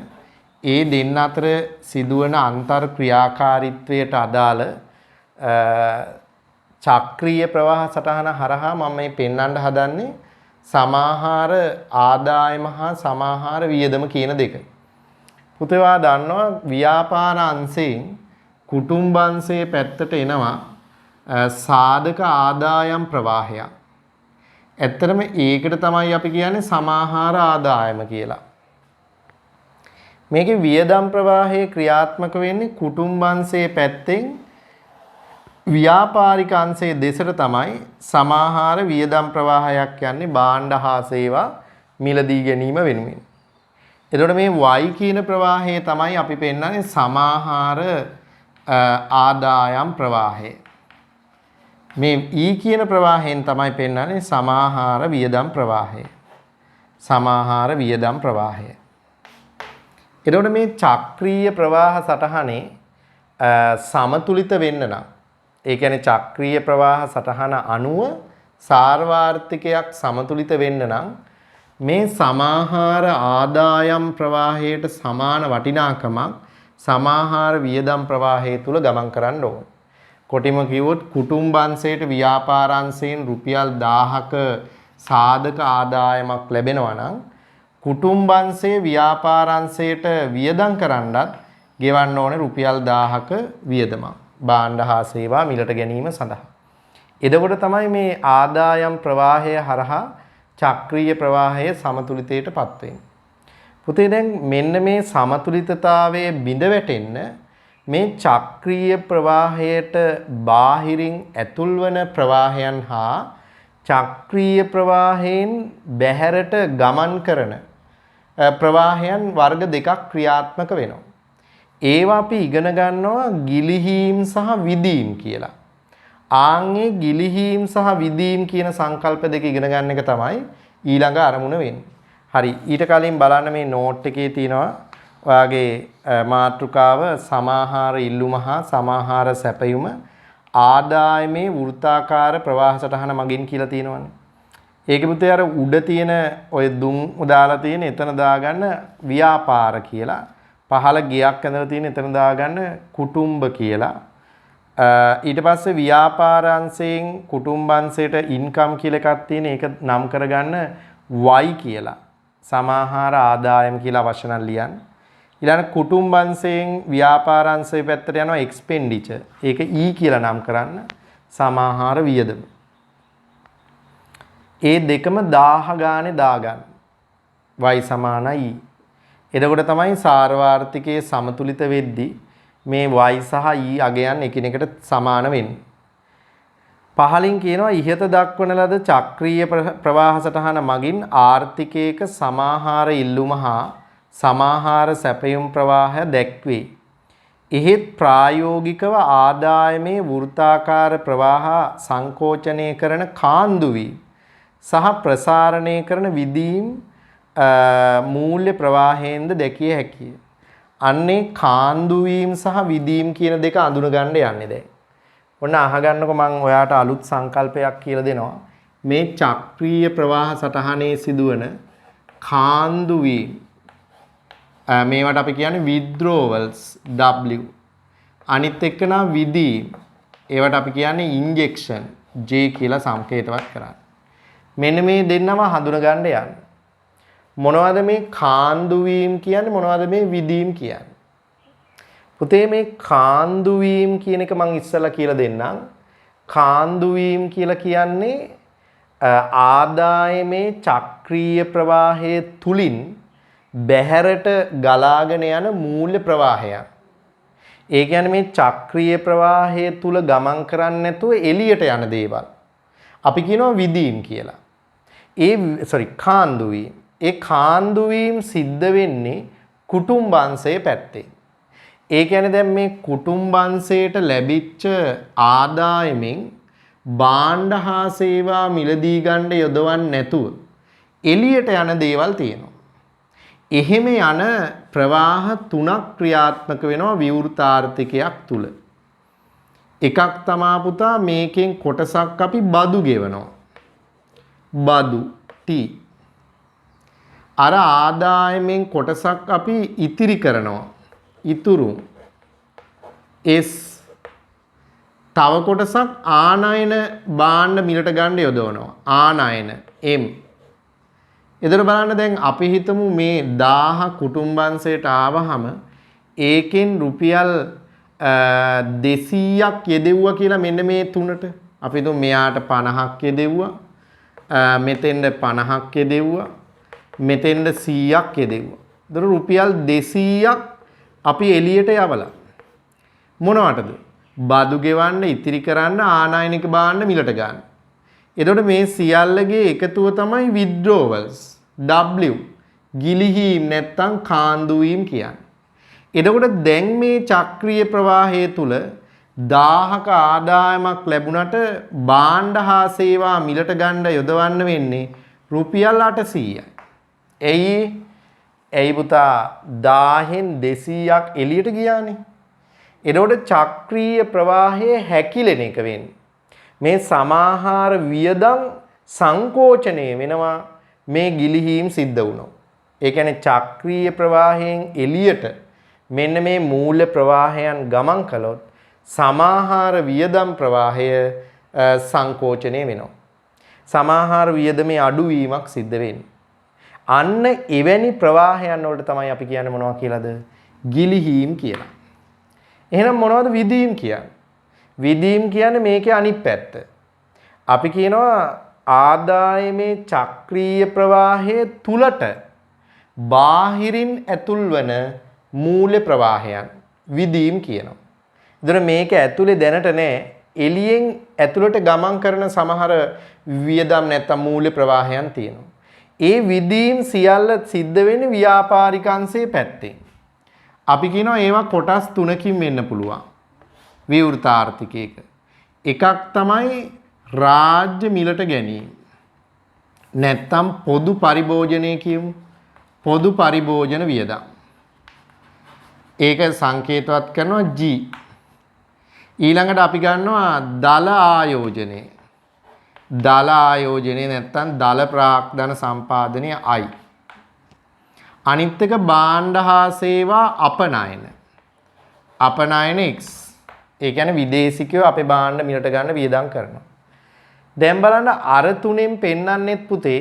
ඒ දෙන්න අතර සිදුවන අන්තර් ක්‍රියාකාරීත්වයට අදාළ චක්‍රීය ප්‍රවාහ සටහන හරහා මම මේ පෙන්වන්න හදන්නේ සමාහාර ආදායම හා සමාහාර වියදම කියන දෙක. පුතේවා දන්නවා ව්‍යාපාර අංශයෙන් කුටුම්බ අංශයේ පැත්තට එනවා සාධක ආදායම් ප්‍රවාහයක්. ඇත්තටම ඒකට තමයි අපි කියන්නේ සමාහාර ආදායම කියලා. මේකේ වියදම් ප්‍රවාහයේ ක්‍රියාත්මක වෙන්නේ කුටුම්බ අංශයේ පැත්තෙන් ව්‍යාපාරික අංශයේ දෙසට තමයි සමාහාර වියදම් ප්‍රවාහයක් යන්නේ භාණ්ඩ හා සේවා මිලදී ගැනීම වෙනුවෙන්. එතකොට මේ Y කියන ප්‍රවාහය තමයි අපි පෙන්නන්නේ සමාහාර ආදායම් ප්‍රවාහය. මේ E කියන ප්‍රවාහයෙන් තමයි පෙන්නන්නේ සමාහාර වියදම් ප්‍රවාහය. සමාහාර වියදම් ප්‍රවාහය. එතකොට මේ චක්‍රීය ප්‍රවාහ සටහනේ සමතුලිත වෙන්න නම් ඒ කියන්නේ චක්‍රීය ප්‍රවාහ සටහන අනුව සාර්වාර්ථිකයක් සමතුලිත වෙන්න නම් මේ සමාහාර ආදායම් ප්‍රවාහයට සමාන වටිනාකමක් සමාහාර වියදම් ප්‍රවාහය තුල ගමන් කරන්න ඕන. කොටිම කිව්වොත් කුටුම්බ අංශයට ව්‍යාපාර අංශයෙන් රුපියල් 1000ක සාධක ආදායමක් ලැබෙනවා නම් කුටුම්බ අංශයේ ව්‍යාපාර අංශයට වියදම් කරන්නත් ගෙවන්න ඕනේ රුපියල් 1000ක වියදමක්. භාණ්ඩ හා සේවා මිලට ගැනීම සඳහා. එතකොට තමයි මේ ආදායම් ප්‍රවාහය හරහා චක්‍රීය ප්‍රවාහය සමතුලිතයටපත් වෙන්නේ. පුතේ දැන් මෙන්න මේ සමතුලිතතාවයේ බිඳ වැටෙන්න මේ චක්‍රීය ප්‍රවාහයට බාහිරින් ඇතුල් වන ප්‍රවාහයන් හා චක්‍රීය ප්‍රවාහයෙන් බැහැරට ගමන් කරන ප්‍රවාහයන් වර්ග දෙකක් ක්‍රියාත්මක වෙනවා. ඒවා අපි ඉගෙන ගන්නවා ගිලිහීම් සහ විදීම් කියලා. ආන්ගේ ගිලිහීම් සහ විදීම් කියන සංකල්ප දෙක ඉගෙන ගන්න එක තමයි ඊළඟ අරමුණ වෙන්නේ. හරි ඊට කලින් බලන්න මේ නෝට් එකේ තියෙනවා ඔයාගේ මාතෘකාව සමාහාර ඉල්ලුම හා සමාහාර සැපයුම ආදායමේ වෘත්තාකාර ප්‍රවාහ සටහන මගින් කියලා තියෙනවනේ. ඒකෙ පුතේ අර උඩ තියෙන ඔය දුම් උදාලා තියෙන එතන දාගන්න ව්‍යාපාර කියලා. පහළ ගියක් ඇඳලා තියෙන එතන දාගන්න කුටුම්බ කියලා. ඊට පස්සේ ව්‍යාපාරාංශයෙන් කුටුම්බාංශයට ඉන්කම් කියලා එකක් තියෙන ඒක නම් කරගන්න Y කියලා. සමාහාර ආදායම කියලා අවශ්‍ය නම් ලියන්න. ඊළඟ කුටුම්බාංශයෙන් ව්‍යාපාරාංශයේ පැත්තට යනවා එක්ස්පෙන්ඩිචර්. ඒක E කියලා නම් කරන්න. සමාහාර වියදම. ඒ දෙකම 1000 ගානේ දාගන්න. Y සමානයි E. එතකොට තමයි සාර්වාර්ථිකයේ සමතුලිත වෙද්දී මේ y සහ e අගයන් එකිනෙකට සමාන වෙන්නේ. පහලින් කියනවා ඉහත දක්වන ලද චක්‍රීය ප්‍රවාහ සටහන මගින් ආර්ථිකයක සමාහාර ඉල්ලුම හා සමාහාර සැපයුම් ප්‍රවාහය දැක්වේ. එහෙත් ප්‍රායෝගිකව ආදායමේ වෘත්තාකාර ප්‍රවාහ සංකෝචනය කරන කාන්දු වී සහ ප්‍රසාරණය කරන විදීම් මූල්‍ය ප්‍රවාහයෙන්ද දැකිය හැකිය. අන්නේ කාන්දු වීම සහ විදීම් කියන දෙක අඳුන ගන්න යන්නේ දැන්. ඔන්න අහගන්නකො මම ඔයාට අලුත් සංකල්පයක් කියලා දෙනවා. මේ චක්‍රීය ප්‍රවාහ සටහනේ සිදුවන කාන්දු වීම මේවට අපි කියන්නේ withdrawals W. අනිත් එක්ක නම් විදීම්. ඒවට අපි කියන්නේ injection J කියලා සංකේතවත් කරන්නේ. මෙන්න මේ දෙන්නම හඳුන ගන්න යන්න. මොනවද මේ කාන්දු වීම කියන්නේ මොනවද මේ විදීම් කියන්නේ? පුතේ මේ කාන්දු වීම කියන එක මම ඉස්සලා කියලා දෙන්නම්. කාන්දු වීම කියලා කියන්නේ ආදායමේ චක්‍රීය ප්‍රවාහයේ තුලින් බැහැරට ගලාගෙන යන මූල්‍ය ප්‍රවාහයක්. ඒ කියන්නේ මේ චක්‍රීය ප්‍රවාහයේ තුල ගමන් කරන්නේ නැතුව එළියට යන දේවල්. අපි කියනවා විදීම් කියලා. කාන්දු වීම. ඒ කාන්දු වීම සිද්ධ වෙන්නේ කුටුම්බංශයේ පැත්තේ. ඒ කියන්නේ දැන් මේ කුටුම්බංශයට ලැබිච්ච ආදායමෙන් භාණ්ඩ හා සේවා මිලදී ගන්න යොදවන්නේ නැතුව එළියට යන දේවල් තියෙනවා. එහෙම යන ප්‍රවාහ තුනක් ක්‍රියාත්මක වෙනවා විවෘතාර්ථිකයක් තුල. එකක් තමා පුතා මේකෙන් කොටසක් අපි බදු ගෙවනවා. බදු T. අර ආදායමෙන් කොටසක් අපි ඉතිරි කරනවා. ඉතුරු S. තව කොටසක් ආනයන භාණ්ඩ මිලට ගන්න යොදවනවා. ආනයන M. එතන බලන්න දැන් අපි හිතමු මේ 1000 කුටුම්බංශයට ආවහම ඒකෙන් රුපියල් 200ක් යෙදෙව්වා කියලා මෙන්න මේ තුනට. අපි හිතමු මෙයාට 50ක් යෙදෙව්වා. මෙතෙන්ද 50ක් යෙදෙව්වා. මෙතෙන්ද 100ක් යෙදෙව්වා. ඒතර රුපියල් 200ක් අපි එළියට යවලා. මොනවටද? බදු ගෙවන්න, ඉතිරි කරන්න, ආනයනික භාණ්ඩ මිලට ගන්න. එතකොට මේ සියල්ලගේ එකතුව තමයි withdrawals W. ගිලිහීම් නැත්තම් කාන්දු වීම කියන්නේ. එතකොට දැන් මේ චක්‍රීය ප්‍රවාහය තුල 1000ක ආදායමක් ලැබුණට භාණ්ඩ හා සේවා මිලට ගන්න යොදවන්න වෙන්නේ රුපියල් 800යි. ඇයි පුතා 1000න් 200ක් එළියට ගියානේ. එතකොට චක්‍රීය ප්‍රවාහයේ හැකිලෙන එක වෙන්නේ. මේ සමාහාර වියදම් සංකෝචනය වෙනවා මේ ගිලිහීම් සිද්ධ වුණොත්. ඒ කියන්නේ චක්‍රීය ප්‍රවාහයෙන් එළියට මෙන්න මේ මූල්‍ය ප්‍රවාහයන් ගමන් කළොත් සමාහාර වියදම් ප්‍රවාහය සංකෝචනය වෙනවා. සමාහාර වියදමේ අඩුවීමක් සිද්ධ වෙන්නේ. අන්න එවැනි ප්‍රවාහයන් වලට තමයි අපි කියන්නේ මොනවා කියලාද? ගිලිහීම් කියලා. එහෙනම් මොනවද විදීම් කියන්නේ? විදීම් කියන්නේ මේකේ අනිත් පැත්ත. අපි කියනවා ආදායමේ චක්‍රීය ප්‍රවාහයේ තුලට බාහිරින් ඇතුල් වන මූල්‍ය ප්‍රවාහයන් විදීම් කියනවා. ඒතර මේක ඇතුලේ දැනට නෑ. එළියෙන් ඇතුළට ගමන් කරන සමහර වියදම් නැත්තම් මූල්‍ය ප්‍රවාහයන් තියෙනවා. ඒ විදීම් සියල්ල සිද්ධ වෙන්නේ ව්‍යාපාරික අංශයේ පැත්තෙන්. අපි කියනවා ඒවා කොටස් තුනකින් වෙන්න පුළුවන්. විවෘතාර්ථිකයක. එකක් තමයි රාජ්‍ය මිලට ගැනීම. නැත්තම් පොදු පරිභෝජනය කියමු. පොදු පරිභෝජන වියදම්. ඒක සංකේතවත් කරනවා G. ඊළඟට අපි ගන්නවා දල ආයෝජනය. දල ආයෝජනය නැත්තම් දල ප්‍රාග්ධන සම්පාදනය I. අනිත් එක භාණ්ඩ හා සේවා අපනයන. අපනයන X. ඒ කියන්නේ විදේශිකයෝ අපේ භාණ්ඩ මිලට ගන්න වියදම් කරනවා. දැන් බලන්න අර තුනෙන් පෙන්වන්නෙත් පුතේ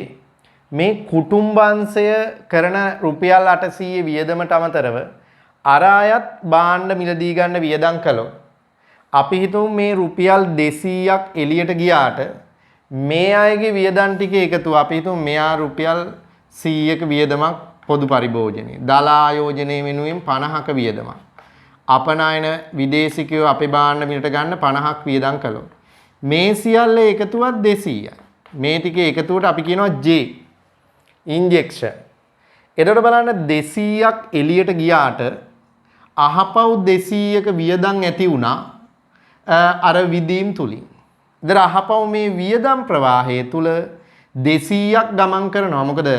මේ කුටුම්බංශය කරන රුපියල් 800 වියදමට අමතරව අර අයත් භාණ්ඩ මිලදී ගන්න වියදම් කළොත් අපි හිතමු මේ රුපියල් 200ක් එළියට ගියාට මේ අයගේ වියදම් ටික එකතු අපි හිතමු මෙයා රුපියල් 100ක වියදමක් පොදු පරිභෝජනයේ දල ආයෝජනයේ වෙනුවෙන් 50ක වියදමක් අපනයන විදේශිකයෝ අපේ භාණ්ඩ මිලට ගන්න 50ක් වියදම් කළොත් මේ සියල්ල එකතුවත් 200යි. මේ ටිකේ එකතුවට අපි කියනවා J injection. එතකොට බලන්න 200ක් එළියට ගියාට අහපව් 200ක වියදම් ඇති වුණා අර විදීම් තුලින්. ඉතින් අහපව් මේ වියදම් ප්‍රවාහය තුල 200ක් ගමන් කරනවා. මොකද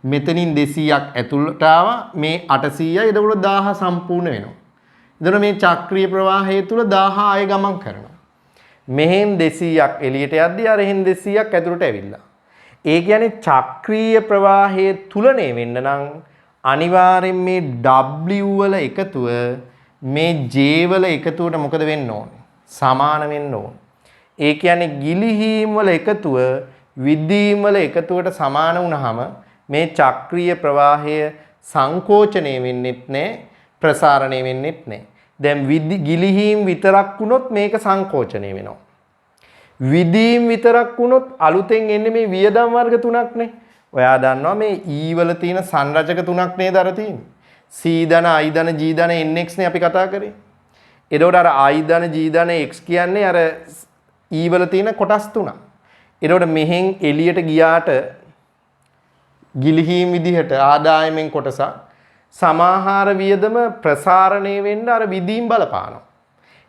මෙතනින් 200ක් ඇතුළට ආවා මේ 800යි එතකොට 1000 සම්පූර්ණ වෙනවා. එතකොට මේ චක්‍රීය ප්‍රවාහය තුල 1000 ආය ගමන් කරනවා. මෙහෙන් 200ක් එළියට යද්දී අර එහෙන් 200ක් ඇතුළට ඇවිල්ලා. ඒ කියන්නේ චක්‍රීය ප්‍රවාහයේ තුලණය වෙන්න නම් අනිවාර්යෙන් මේ W වල එකතුව මේ J වල එකතුවට මොකද වෙන්න ඕනේ? සමාන වෙන්න ඕනේ. ඒ කියන්නේ ගිලිහීම් වල එකතුව විදීම් වල එකතුවට සමාන වුණාම මේ චක්‍රීය ප්‍රවාහය සංකෝචනය වෙන්නෙත් නැහැ, ප්‍රසාරණය වෙන්නෙත් නැහැ. දැන් ගිලිහීම් විතරක් වුණොත් මේක සංකෝචනය වෙනවා. විදීම් විතරක් වුණොත් අලුතෙන් එන්නේ මේ වියදම් වර්ග තුනක්නේ. ඔයා දන්නවා මේ E වල තියෙන සංරචක තුනක් නේද අර තියෙන්නේ. C ධන, I ධන, G ධන, NX නේ අපි කතා කරේ. එතකොට අර I ධන, G ධන, X කියන්නේ අර E වල තියෙන කොටස් තුනක්. එතකොට මෙහෙන් එළියට ගියාට ගිලිහීම් විදිහට ආදායමෙන් කොටසක් සමාහාර වියදම ප්‍රසාරණය වෙන්න අර විදීම් බලපානවා.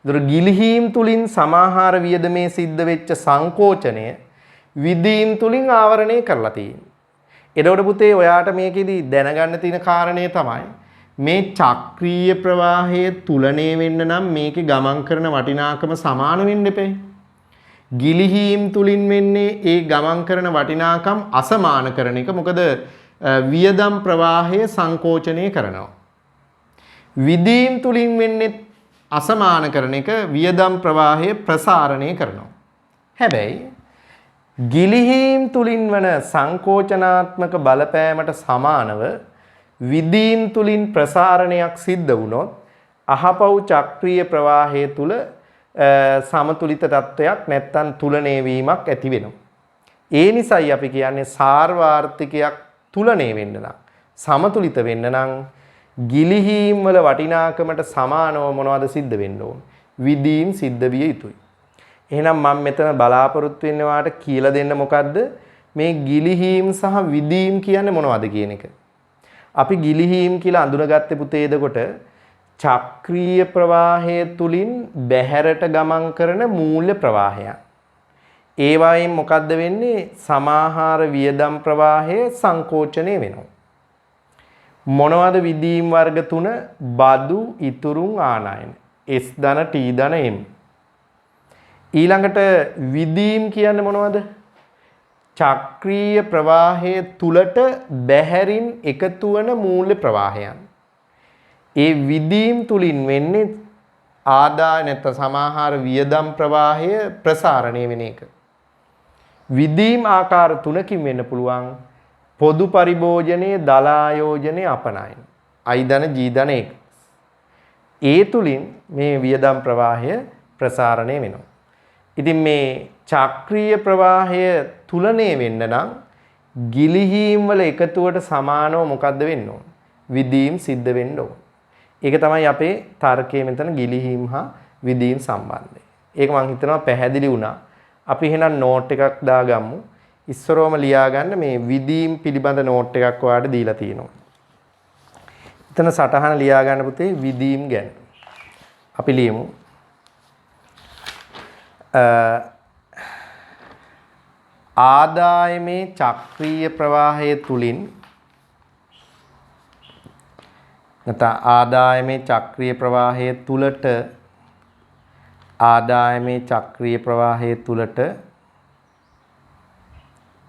ඒතර ගිලිහීම් තුලින් සමාහාර වියදමේ සිද්ධ වෙච්ච සංකෝචනය විදීම් තුලින් ආවරණය කරලා තියෙනවා. එතකොට පුතේ ඔයාට මේකෙදි දැනගන්න තියෙන කාරණේ තමයි මේ චක්‍රීය ප්‍රවාහයේ තුලණය වෙන්න නම් මේකේ ගමන් කරන වටිනාකම සමාන වෙන්න එපේ. ගිලිහීම් තුලින් වෙන්නේ ඒ ගමන් කරන වටිනාකම් අසමාන කරන එක. මොකද වියදම් ප්‍රවාහය සංකෝචනය කරනවා. විදීම් තුලින් වෙන්නේ අසමාන කරන එක, වියදම් ප්‍රවාහය ප්‍රසාරණය කරනවා. හැබැයි ගිලිහීම් තුලින් වන සංකෝචනාත්මක බලපෑමට සමානව විදීම් තුලින් ප්‍රසාරණයක් සිද්ධ වුණොත් අහපව් චක්‍රීය ප්‍රවාහය තුල සමතුලිත තත්වයක් නැත්තම් තුලණය වීමක් ඇති වෙනවා. ඒ නිසායි අපි කියන්නේ සාර්වාර්ථිකයක් තුලණය වෙන්න නම්, සමතුලිත වෙන්න නම් ගිලිහීම් වල වටිනාකමට සමානව මොනවද සිද්ධ වෙන්න ඕන? විදීම් සිද්ධ විය යුතුයි. එහෙනම් මම මෙතන බලාපොරොත්තු වෙන්නේ වාට කියලා දෙන්න මොකද්ද? මේ ගිලිහීම් සහ විදීම් කියන්නේ මොනවද කියන එක. අපි ගිලිහීම් කියලා අඳුනගත්තේ පුතේ එතකොට චක්‍රීය ප්‍රවාහය තුලින් බැහැරට ගමන් කරන මූල්‍ය ප්‍රවාහයක්. ඒ වයින් මොකද්ද වෙන්නේ? සමාහාර වියදම් ප්‍රවාහය සංකෝචනය වෙනවා. මොනවද විදීම් වර්ග තුන? බදු, ඉතුරුම්, ආනයන. S ධන, T ධන, M. ඊළඟට විදීම් කියන්නේ මොනවද? චක්‍රීය ප්‍රවාහයේ තුලට බැහැරින් එකතු වන මූල්‍ය ප්‍රවාහයන්. ඒ විදීම් තුලින් වෙන්නේ ආදාය නැත්නම් සමාහාර වියදම් ප්‍රවාහය ප්‍රසාරණය වෙන එක. විදීම් ආකාර තුනකින් වෙන්න පුළුවන්. පොදු පරිභෝජනයේ, දල ආයෝජනයේ, අපනයන. I ධන, G ධන, X. ඒ තුලින් මේ වියදම් ප්‍රවාහය ප්‍රසාරණය වෙනවා. ඉතින් මේ චක්‍රීය ප්‍රවාහය තුලණය වෙන්න නම් ගිලිහීම් වල එකතුවට සමානව මොකද්ද වෙන්න ඕන? විදීම් සිද්ධ වෙන්න ඕන. ඒක තමයි අපේ තර්කයේ මෙතන ගිලිහීම් හා විදීම් සම්බන්ධය. ඒක මම හිතනවා පැහැදිලි වුණා. අපි එහෙනම් නෝට් එකක් දාගමු. ඉස්සරවම ලියා ගන්න මේ විදීම් පිළිබඳ නෝට් එකක් ඔයාලට දීලා තියෙනවා. එතන සටහන ලියා ගන්න පුතේ විදීම් ගැන. අපි ලියමු. ආදායමේ චක්‍රීය ප්‍රවාහය තුලින් නැත්නම් ආදායමේ චක්‍රීය ප්‍රවාහය තුලට ආදායමේ චක්‍රීය ප්‍රවාහය තුලට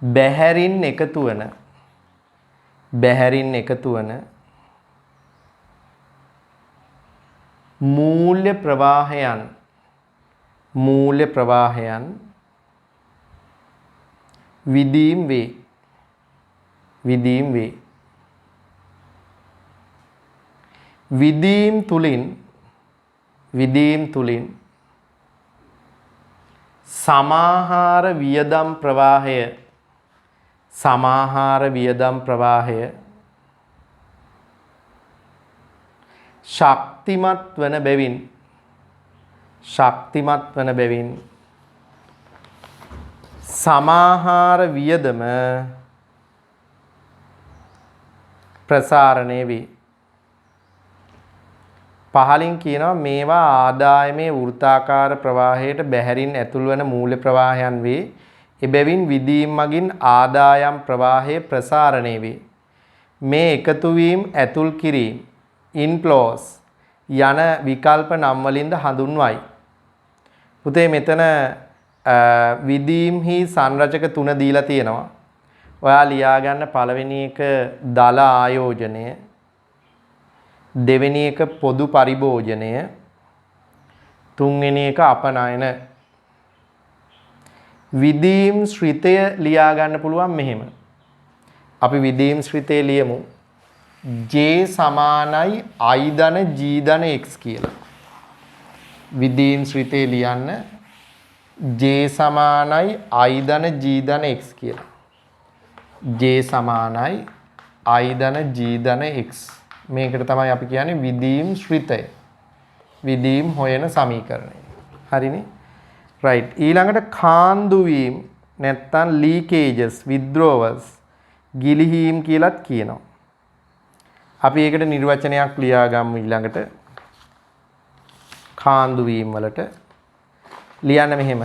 බැහැරින් එකතු වන මූල්‍ය ප්‍රවාහයන් විදීම් වේ. විදීම් තුලින් සමාහාර වියදම් ප්‍රවාහය ශක්තිමත් වන බැවින් සමාහාර වියදම ප්‍රසාරණය වේ. පහලින් කියනවා මේවා ආදායමේ වෘත්තාකාර ප්‍රවාහයට බැහැරින් ඇතුල් වන මූල්‍ය ප්‍රවාහයන් වේ. එබැවින් විදීම් මගින් ආදායම් ප්‍රවාහය ප්‍රසාරණය වේ. මේ එකතු වීම ඇතුල් කිරීම inflows යන විකල්ප නම් වලින්ද හඳුන්වයි. පුතේ මෙතන විදීම්හි සංරචක 3 දීලා තියෙනවා. ඔයා ලියා ගන්න පළවෙනි එක දල ආයෝජනය, දෙවෙනි එක පොදු පරිභෝජනය, තුන්වෙනි එක අපනයන. විදීම් ශ්‍රිතය ලියා ගන්න පුළුවන් මෙහෙම. අපි විදීම් ශ්‍රිතය ලියමු J සමානයි I ධන G ධන X කියලා. විදීම් ශ්‍රිතය ලියන්න J සමානයි I ධන G ධන X කියලා. J සමානයි I ධන G ධන X. මේකට තමයි අපි කියන්නේ විදීම් ශ්‍රිතය. විදීම් හොයන සමීකරණය. හරිනේ? right. ඊළඟට කාන්දු වීම නැත්තම් leakages, withdrawals, ගිලිහීම් කියලාත් කියනවා. අපි ඒකට නිර්වචනයක් ලියා ගමු ඊළඟට. කාන්දු වීම වලට ලියන්න මෙහෙම.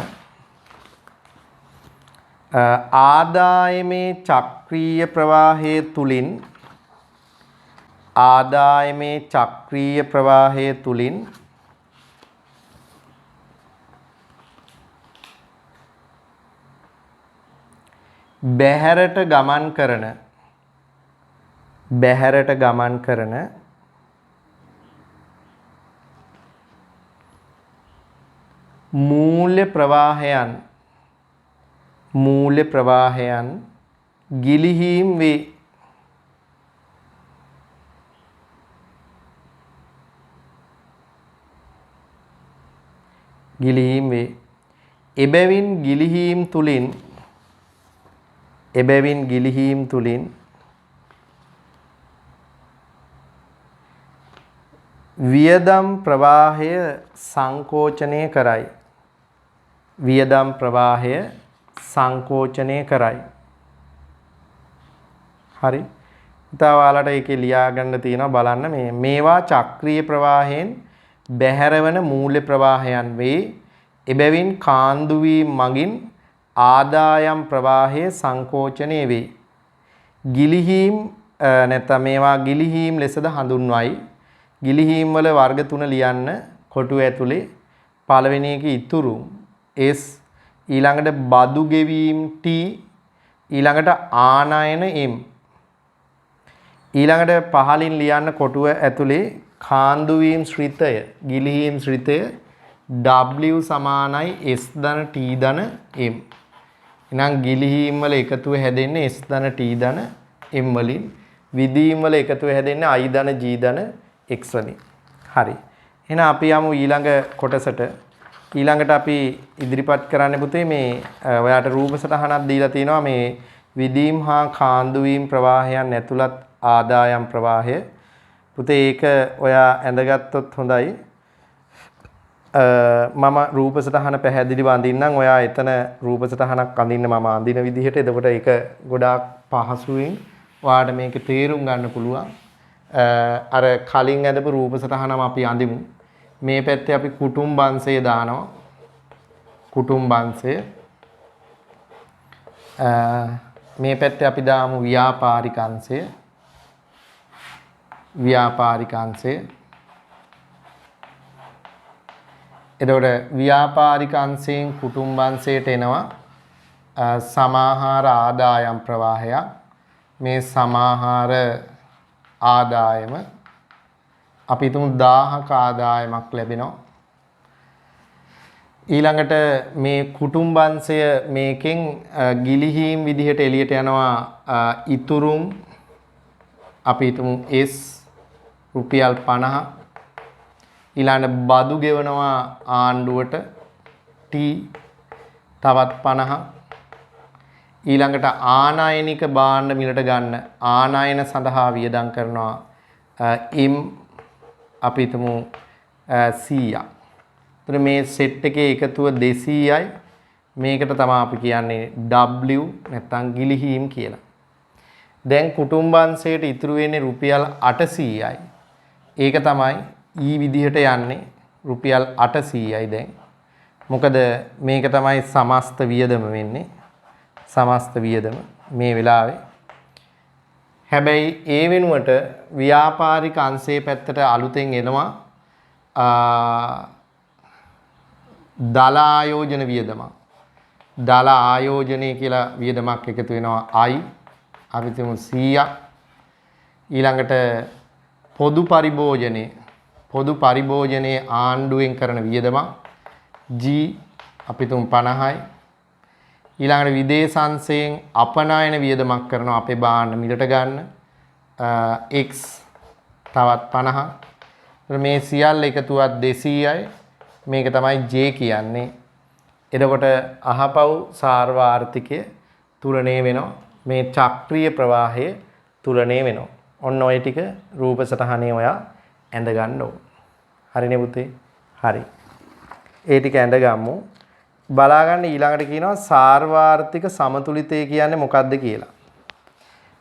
ආදායමේ චක්‍රීය ප්‍රවාහයේ තුලින් බැහැරට ගමන් කරන මූල්‍ය ප්‍රවාහයන් ගිලිහීම් වේ. එබැවින් ගිලිහීම් තුලින් වියදම් ප්‍රවාහය සංකෝචනය කරයි. හරි. ඉතින් ඔයාලට ඒකේ ලියා ගන්න තියෙනවා බලන්න මේවා චක්‍රීය ප්‍රවාහයෙන් බැහැරවන මූල්‍ය ප්‍රවාහයන් වේ. එබැවින් කාන්දු වීම මගින් ආදායම් ප්‍රවාහය සංකෝචනය වේ. ගිලිහීම් නැත්නම් මේවා ගිලිහීම් ලෙසද හඳුන්වයි. ගිලිහීම් වල වර්ග 3 ලියන්න කොටුව ඇතුලේ. පළවෙනි එක ඉතුරු S, ඊළඟට බදු ගෙවීම් T, ඊළඟට ආනයන M. ඊළඟට පහලින් ලියන්න කොටුව ඇතුලේ කාන්දු වීම ශ්‍රිතය, ගිලිහීම් ශ්‍රිතය W සමානයි S ධන T ධන M. එහෙනම් ගිලිහීම් වල එකතුව හැදෙන්නේ S ධන T ධන M වලින්. විදීම් වල එකතුව හැදෙන්නේ I ධන G ධන X වලින්. හරි. එහෙනම් අපි යමු ඊළඟ කොටසට. ඊළඟට අපි ඉදිරිපත් කරන්න පුතේ මේ ඔයාට රූප සටහනක් දීලා තිනවා මේ විදීම් හා කාන්දු වීම ප්‍රවාහයන් ඇතුළත් ආදායම් ප්‍රවාහය. පුතේ ඒක ඔයා ඇඳගත්තොත් හොඳයි. මම රූප සටහන පැහැදිලිව අඳින්නම්. ඔයා එතන රූප සටහනක් අඳින්න මම අඳින විදිහට. එතකොට ඒක ගොඩාක් පහසුවෙන් ඔයාට මේක තේරුම් ගන්න පුළුවන්. අර කලින් ඇඳපු රූප සටහනම අපි අඳිමු. මේ පැත්තේ අපි කුටුම්බංශය දානවා. කුටුම්බංශය. මේ පැත්තේ අපි දාමු ව්‍යාපාරික අංශය. එතකොට ව්‍යාපාරික අංශයෙන් කුටුම්බංශයට එනවා සමාහාර ආදායම් ප්‍රවාහයක්. මේ සමාහාර ආදායම අපි තුමු 1000ක ආදායමක් ලැබෙනවා. ඊළඟට මේ කුටුම්බංශය මේකෙන් ගිලිහීම් විදිහට එළියට යනවා ඉතුරුම් අපි හිතමු S රුපියල් 50. ඊළඟ බදු ගෙවනවා ආණ්ඩුවට T තවත් 50. ඊළඟට ආනයනික භාණ්ඩ මිලට ගන්න ආනයන සඳහා වියදම් කරනවා M අපි හිතමු 100ක්. එතන මේ සෙට් එකේ එකතුව 200යි. මේකට තමයි අපි කියන්නේ W නැත්නම් ගිලිහීම් කියලා. දැන් කුටුම්බංශයට ඉතුරු වෙන්නේ රුපියල් 800යි. ඒක තමයි ඊ විදිහට යන්නේ රුපියල් 800යි දැන්. මොකද මේක තමයි සමස්ත වියදම වෙන්නේ. සමස්ත වියදම මේ වෙලාවේ. හැබැයි ඒ වෙනුවට ව්‍යාපාරික අංශයේ පැත්තට අලුතෙන් එනවා දල ආයෝජන වියදමක්. දල ආයෝජනය කියලා වියදමක් එකතු වෙනවා I. අපි තුමු 100ක්. ඊළඟට පොදු පරිභෝජනයේ ආණ්ඩුවෙන් කරන වියදමක් G අපි තුමු 50යි. ඊළඟට විදේශාංශයෙන් අපනයන වියදමක් කරනවා අපේ භාණ්ඩ මිලට ගන්න X තවත් 50ක්. මේ සියල්ල එකතුවත් 200යි. මේක තමයි J කියන්නේ. එතකොට අහපව් සාර්වාර්ථිකය තුලණය වෙනවා. මේ චක්‍රීය ප්‍රවාහය තුලණය වෙනවා. ඔන්න ඔය ටික රූප සටහනේ ඔයා ඇඳ ගන්න ඕන. හරිනේ පුතේ? හරි. ඒ ටික ඇඳ ගමු. බලා ගන්න ඊළඟට කියනවා සාර්වාර්ථික සමතුලිතය කියන්නේ මොකක්ද කියලා.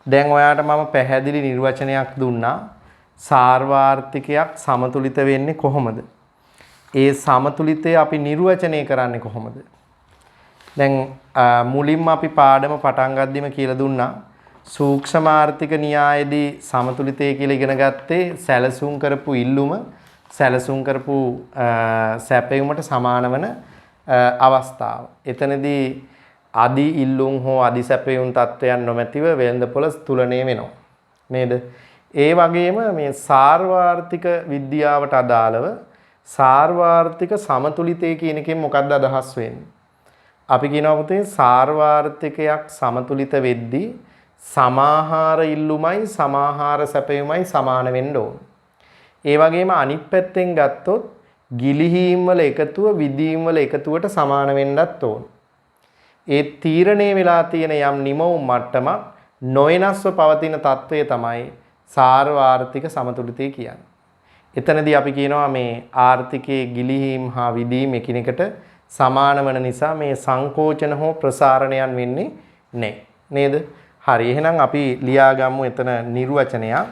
දැන් ඔයාට මම පැහැදිලි නිර්වචනයක් දුන්නා. සාර්වාර්ථිකයක් සමතුලිත වෙන්නේ කොහොමද? ඒ සමතුලිතය අපි නිර්වචනය කරන්නේ කොහොමද? දැන් මුලින්ම අපි පාඩම පටන් ගද්දිම කියලා දුන්නා සූක්ෂමාර්ථික න්‍යායේදී සමතුලිතය කියලා ඉගෙන ගත්තේ සැලසුම් කරපු ඉල්ලුම සැලසුම් කරපු සැපයුමට සමාන වන අවස්ථාව. එතනදී අදි ඉල්ලුම් හෝ අදි සැපයුම් තත්වයන් නොමැතිව වෙළඳපොළ තුලණය වෙනවා. නේද? ඒ වගේම මේ සාර්වාර්ථික විද්‍යාවට අදාළව සාර්වාර්ථික සමතුලිතය කියන එකෙන් මොකක්ද අදහස් වෙන්නේ? අපි කියනවා පුතේ සාර්වාර්ථිකයක් සමතුලිත වෙද්දී සමාහාර ඉල්ලුමයි සමාහාර සැපයුමයි සමාන වෙන්න ඕන. ඒ වගේම අනිත් පැත්තෙන් ගත්තොත් ගිලිහීම් වල එකතුව විදීම් වල එකතුවට සමාන වෙන්නත් ඕන. ඒ තීරණය වෙලා තියෙන යම් නිමවුම් මට්ටමක් නොවෙනස්ව පවතින తත්වය තමයි සාර්වාර්ථික සමතුලිතය කියන්නේ. එතනදී අපි කියනවා මේ ආර්ථිකයේ ගිලිහීම් හා විදීම් එකිනෙකට සමාන වන නිසා මේ සංකෝචන හෝ ප්‍රසාරණයන් වෙන්නේ නැහැ. නේද? හරි. එහෙනම් අපි ලියාගමු එතන නිර්වචනයක්.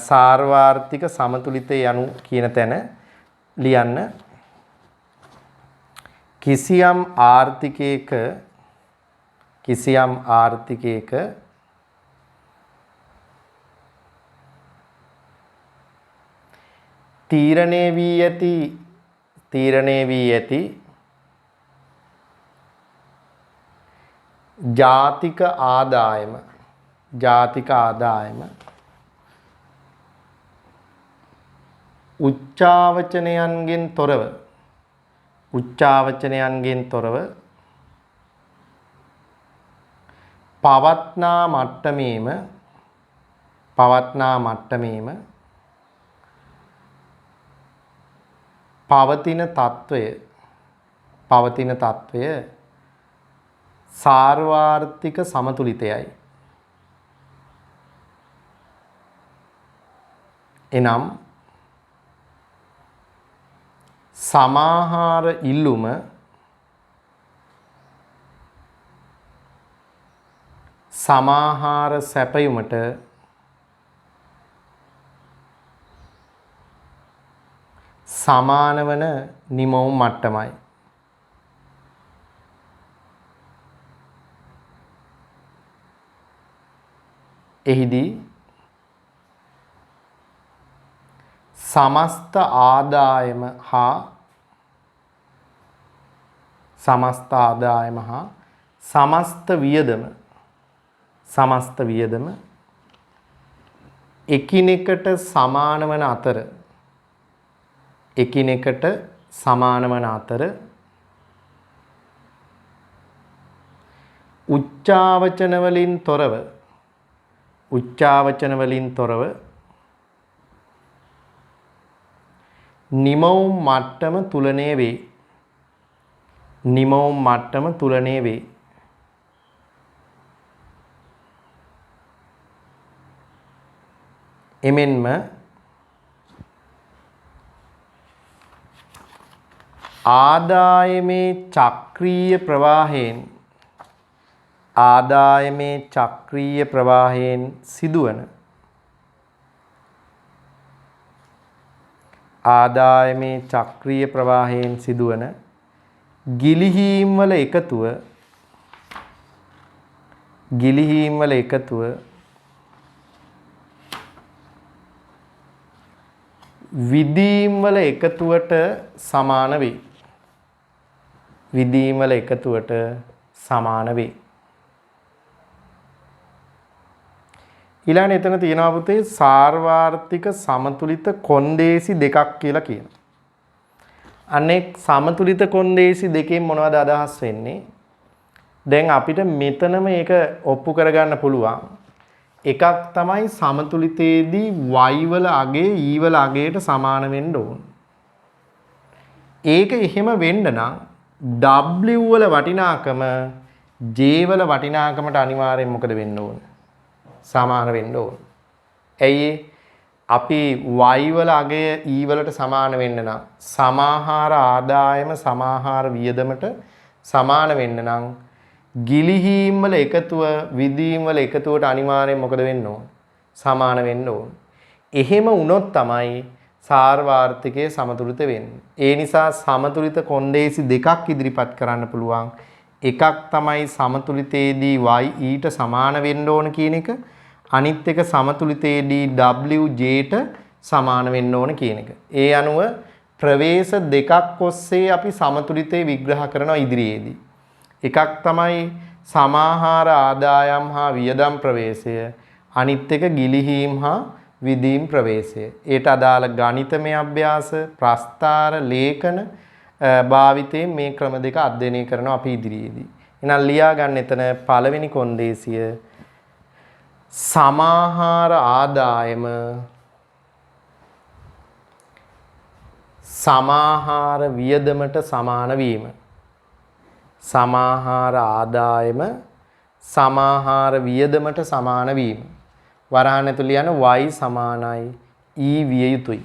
සාර්වාර්ථික සමතුලිතය යනු කියන තැන ලියන්න. කිසියම් ආර්ථිකයක තීරණය වී ඇති ජාතික ආදායම උච්චාවචනයන්ගෙන් තොරව පවත්නා මට්ටමේම පවතින తත්වය සාර්වාර්ථික සමතුලිතයයි. එනම් සමාහාර ඉල්ලුම සමාහාර සැපයුමට සමාන වන නිමවුම් මට්ටමයි. එහිදී සමස්ත ආදායම හා සමස්ත වියදම එකිනෙකට සමාන වන අතර උච්චාවචන වලින් තොරව නිමවුම් මට්ටම තුලණය වේ. එමෙන්ම ආදායමේ චක්‍රීය ප්‍රවාහයෙන් සිදුවන ගිලිහීම් වල එකතුව විදීම් වල එකතුවට සමාන වේ. විදීම් වල එකතුවට සමාන වේ. ඊළඟට එතන තියෙනවා පුතේ සාර්වාර්ථික සමතුලිත කොන්දේසි දෙකක් කියලා කියනවා. අනේ සමතුලිත කොන්දේසි දෙකෙන් මොනවද අදහස් වෙන්නේ? දැන් අපිට මෙතනම මේක ඔප්පු කරගන්න පුළුවන්. එකක් තමයි සමතුලිතයේදී y වල අගය e වල අගයට සමාන වෙන්න ඕන. ඒක එහෙම වෙන්න නම් w වල වටිනාකම j වල වටිනාකමට අනිවාර්යෙන් මොකද වෙන්න ඕන? සමාන වෙන්න ඕන. ඇයි අපි y වල අගය e වලට සමාන වෙන්න නම් සමාහාර ආදායම සමාහාර වියදමට සමාන වෙන්න නම් ගිලිහීම් වල එකතුව විදීම් වල එකතුවට අනිවාර්යෙන් මොකද වෙන්න ඕන? සමාන වෙන්න ඕන. එහෙම වුණොත් තමයි සාර්වාර්ථිකයේ සමතුලිත වෙන්නේ. ඒ නිසා සමතුලිත කොන්දේසි දෙකක් ඉදිරිපත් කරන්න පුළුවන්. එකක් තමයි සමතුලිතයේදී y ඊට සමාන වෙන්න ඕන කියන එක. අනිත් එක සමතුලිතයේදී w j ට සමාන වෙන්න ඕන කියන එක. ඒ අනුව ප්‍රවේශ දෙකක් ඔස්සේ අපි සමතුලිතය විග්‍රහ කරනවා ඉදිරියේදී. එකක් තමයි සමාහාර ආදායම් හා වියදම් ප්‍රවේශය. අනිත් එක ගිලිහීම් හා විදීම් ප්‍රවේශය. ඒට අදාළ ගණිතමය අභ්‍යාස, ප්‍රස්ථාර, ලේඛන භාවිතයෙන් මේ ක්‍රම දෙක අධ්‍යයනය කරනවා අපි ඉදිරියේදී. එහෙනම් ලියා ගන්න එතන පළවෙනි කොන්දේසිය සමාහාර ආදායම සමාහාර වියදමට සමාන වීම. සමාහාර ආදායම සමාහාර වියදමට සමාන වීම. වරහන් ඇතුළේ යන y සමානයි e විය යුතුයි.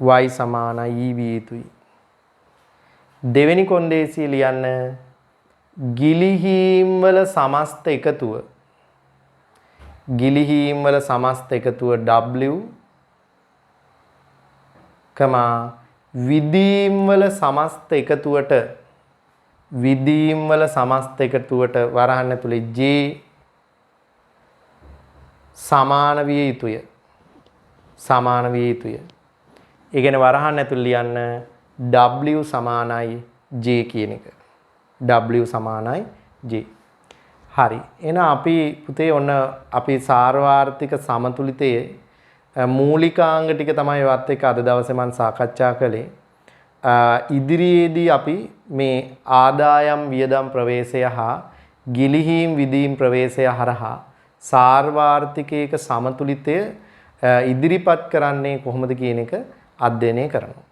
y සමානයි e විය යුතුයි. දෙවෙනි කොන්දේසිය ලියන්න ගිලිහීම් වල සමස්ත එකතුව. ගිලිහීම් වල සමස්ත එකතුව w විදීම් වල සමස්ත එකතුවට විදීම් වල සමස්ත එකතුවට වරහන් ඇතුලේ j සමාන විය යුතුය. සමාන විය යුතුය. ඒ කියන්නේ වරහන් ඇතුලේ ලියන්න w සමානයි j කියන එක. w සමානයි j. හරි. එහෙනම් අපි පුතේ ඔන්න අපි සාර්වාර්ථික සමතුලිතයේ මූලිකාංග ටික තමයි වත් එක්ක අද දවසේ මම සාකච්ඡා කළේ. ඉදිරියේදී අපි මේ ආදායම් වියදම් ප්‍රවේශය හා ගිලිහීම් විදීම් ප්‍රවේශය හරහා සාර්වාර්ථිකයක සමතුලිතය ඉදිරිපත් කරන්නේ කොහොමද කියන එක අධ්‍යයනය කරනවා.